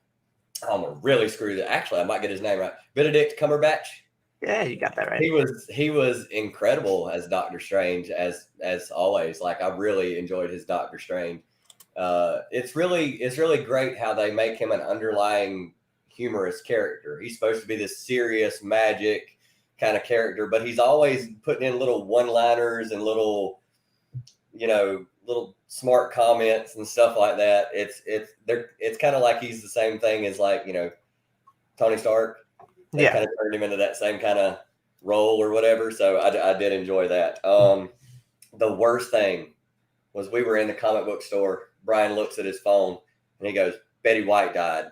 Speaker 1: gonna really screw that. Actually, I might get his name right. Benedict Cumberbatch.
Speaker 2: Yeah, you got that right.
Speaker 1: He was incredible as Doctor Strange, as always. Like, I really enjoyed his Doctor Strange. It's really great how they make him an underlying humorous character. He's supposed to be this serious magic kind of character, but he's always putting in little one-liners and little smart comments and stuff like that. It's kind of like he's the same thing as Tony Stark. They kind of turned him into that same kind of role or whatever. So I did enjoy that. The worst thing was we were in the comic book store. Brian looks at his phone and he goes, "Betty White died."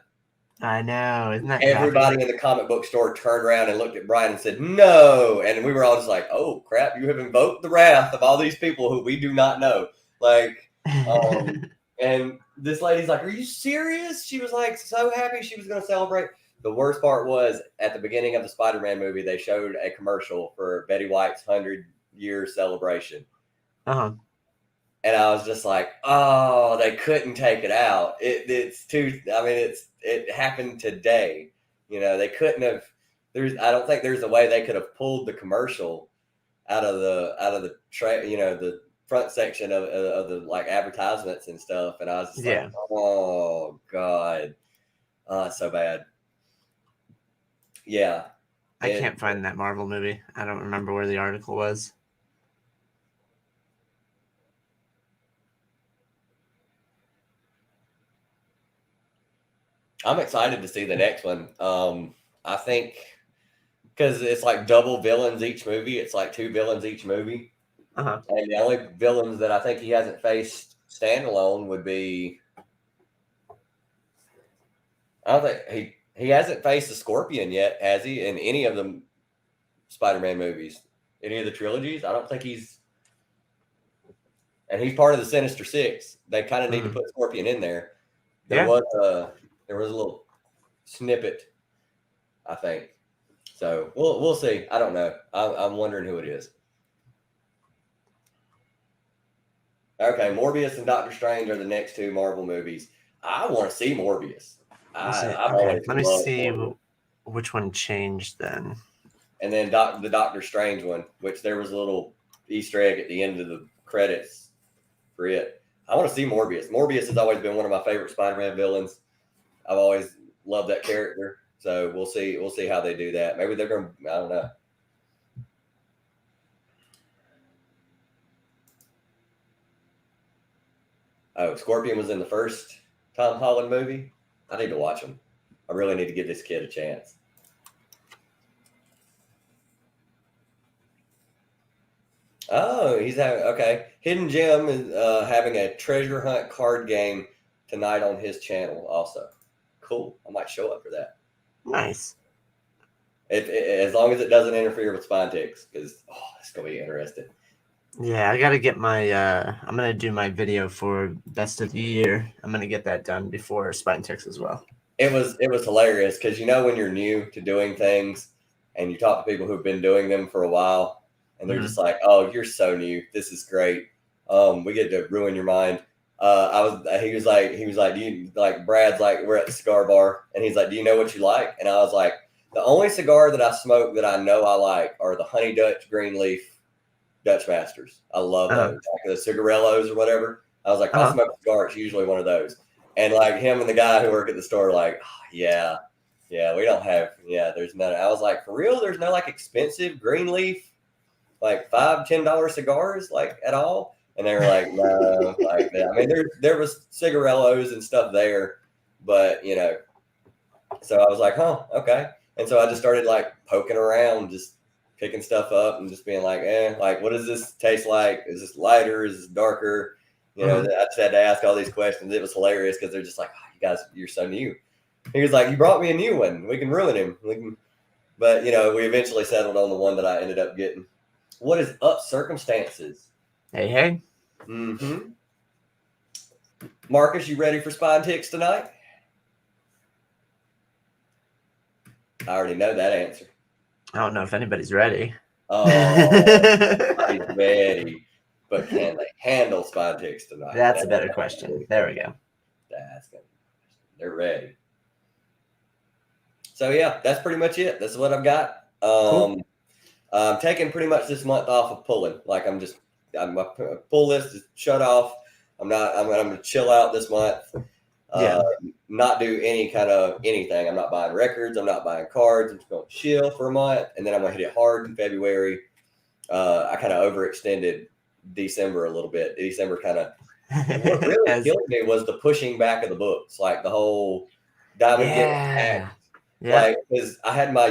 Speaker 2: I know, isn't that
Speaker 1: Everybody
Speaker 2: crappy?
Speaker 1: in the comic book store turned around and looked at Brian and said, "No," and we were all just like, "Oh crap! You have invoked the wrath of all these people who we do not know." Like, and this lady's like, "Are you serious?" She was like so happy she was going to celebrate. The worst part was at the beginning of the Spider-Man movie, they showed a commercial for Betty White's 100-year celebration.
Speaker 2: Uh-huh.
Speaker 1: And I was just like, "Oh, they couldn't take it out. It's too. I mean, it happened today. They couldn't have. I don't think there's a way they could have pulled the commercial out of the tray. The front section of the like advertisements and stuff. And I was just like, oh god, it's so bad. Yeah,
Speaker 2: I can't find that Marvel movie. I don't remember where the article was.
Speaker 1: I'm excited to see the next one. I think because it's like double villains each movie. It's like 2 villains each movie.
Speaker 2: Uh-huh.
Speaker 1: And the only villains that I think he hasn't faced standalone would be. I don't think he hasn't faced the Scorpion yet, has he? In any of the Spider-Man movies, any of the trilogies, I don't think he's. And he's part of the Sinister Six. They kind of need to put Scorpion in there. There was a little snippet, I think. So we'll see. I don't know. I'm wondering who it is. Okay, Morbius and Doctor Strange are the next 2 Marvel movies. I want to see Morbius.
Speaker 2: Let me see which one changed then.
Speaker 1: And then the Doctor Strange one, which there was a little Easter egg at the end of the credits for it. I want to see Morbius. Morbius has always been one of my favorite Spider-Man villains. I've always loved that character. So we'll see. We'll see how they do that. Maybe they're going to. I don't know. Oh, Scorpion was in the first Tom Holland movie. I need to watch him. I really need to give this kid a chance. Oh, he's having okay. Hidden Gem is having a treasure hunt card game tonight on his channel. Also, cool. I might show up for that.
Speaker 2: Nice.
Speaker 1: As long as it doesn't interfere with spine ticks, because it's gonna be interesting.
Speaker 2: Yeah, I gotta get my. I'm gonna do my video for best of the year. I'm gonna get that done before spine ticks as well.
Speaker 1: It was hilarious because when you're new to doing things and you talk to people who've been doing them for a while and they're just like, "Oh, you're so new. This is great. We get to ruin your mind." He was like, "Do you like?" Brad's like, "We're at the cigar bar," and he's like, "Do you know what you like?" And I was like, "The only cigar that I smoke that I know I like are the Honey Dutch Green Leaf Dutch Masters. I love those, like the cigarellos or whatever." I was like, if I smoke a cigar, it's usually one of those. And like him and the guy who work at the store, like, yeah, we don't have, there's none. I was like, for real, there's no like expensive green leaf, like $5-10 cigars, like at all. And they were like, no, like that. I mean, there was cigarellos and stuff there, but so I was like, huh, okay. And so I just started like poking around, just picking stuff up and just being like, like, what does this taste like? Is this lighter? Is this darker? I just had to ask all these questions. It was hilarious because they're just like, oh, you guys, you're so new. He was like, you brought me a new one. We can ruin him. But, we eventually settled on the one that I ended up getting. What is up, circumstances?
Speaker 2: Hey.
Speaker 1: Mm-hmm. Marcus, you ready for spine ticks tonight? I already know that answer.
Speaker 2: I don't know if anybody's ready.
Speaker 1: Oh, he's ready. But can they handle spine ticks tonight?
Speaker 2: That's a better question. There we go.
Speaker 1: That's good. They're ready. So yeah, that's pretty much it. That's what I've got. Cool. I'm taking pretty much this month off of pulling. Like my pull list is shut off. I'm going to chill out this month. Not do any kind of anything. I'm not buying records. I'm not buying cards. I'm just going to chill for a month, and then I'm going to hit it hard in February. I kind of overextended December a little bit. December kind of what really killed me was the pushing back of the books, like the whole diamond getting hacked. Like because I had my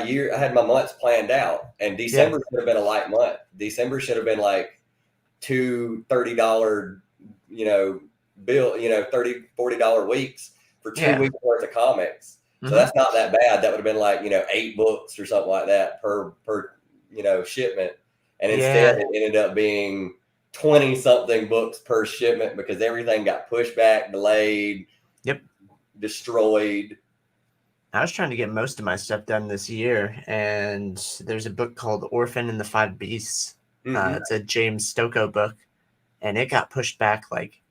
Speaker 1: months planned out, and December should have been a light month. December should have been like $2 $30 bill, $30-$40 weeks for 2 weeks worth of comics. So that's not that bad. That would have been like, 8 books or something like that per shipment. And instead it ended up being 20 something books per shipment because everything got pushed back, delayed, destroyed.
Speaker 2: I was trying to get most of my stuff done this year, and there's a book called Orphan and the Five Beasts. It's a James Stokoe book, and it got pushed back like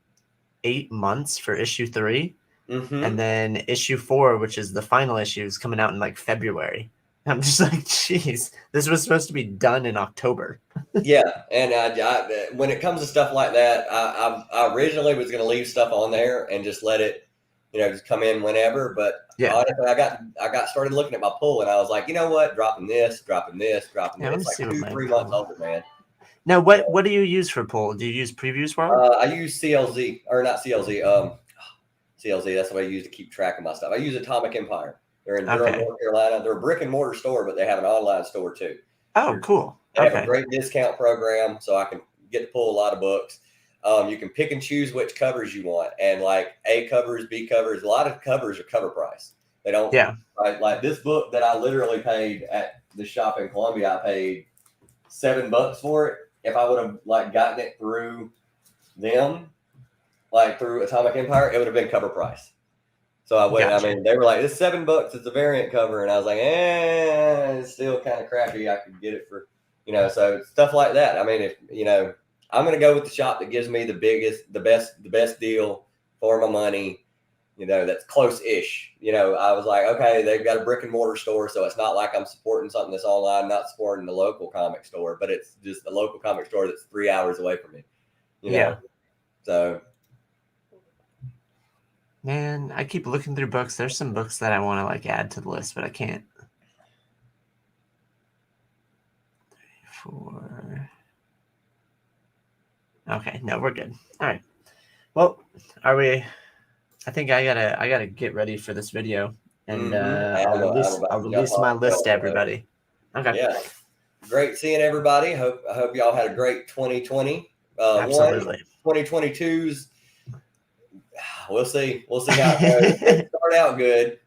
Speaker 2: 8 months for issue 3. And then issue 4, which is the final issue, is coming out in like February. I'm just like, geez, this was supposed to be done in October.
Speaker 1: Yeah, and I, when it comes to stuff like that, I originally was going to leave stuff on there and just let it, just come in whenever. But honestly, I got started looking at my pull, and I was like, you know what, dropping this. It's like 2-3 months older, man.
Speaker 2: Now, what do you use for pull? Do you use Previews World?
Speaker 1: I use CLZ, or not CLZ. CLZ. That's what I use to keep track of my stuff. I use Atomic Empire. They're in Durham, North Carolina. They're a brick and mortar store, but they have an online store too.
Speaker 2: Oh, cool.
Speaker 1: They have a great discount program, so I can get to pull a lot of books. You can pick and choose which covers you want, and like A covers, B covers. A lot of covers are cover price. They don't. Yeah. Like this book that I literally paid at the shop in Columbia, I paid $7 for it. If I would have like gotten it through them, like through Atomic Empire, it would have been cover price. So I went. Gotcha. I mean, they were like, "It's $7. It's a variant cover," and I was like, it's still kind of crappy. I could get it for, so stuff like that. I mean, if I'm going to go with the shop that gives me the best deal for my money. That's close-ish. I was like, okay, they've got a brick and mortar store, so it's not like I'm supporting something that's online, not supporting the local comic store, but it's just a local comic store that's 3 hours away from me. Yeah. So.
Speaker 2: Man, I keep looking through books. There's some books that I want to like add to the list, but I can't. 3, 4. Okay, no, we're good. All right. Well, are we? I think I gotta get ready for this video, and I'll release my list to everybody. Okay.
Speaker 1: Yeah. Great seeing everybody. I hope y'all had a great 2020.
Speaker 2: Absolutely.
Speaker 1: 2022's. We'll see. We'll see how it goes. It started out good.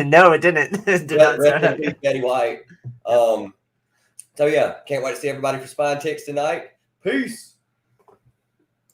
Speaker 2: No, it didn't. It did not start out good.
Speaker 1: Betty White. So yeah, can't wait to see everybody for Spine Ticks tonight. Peace.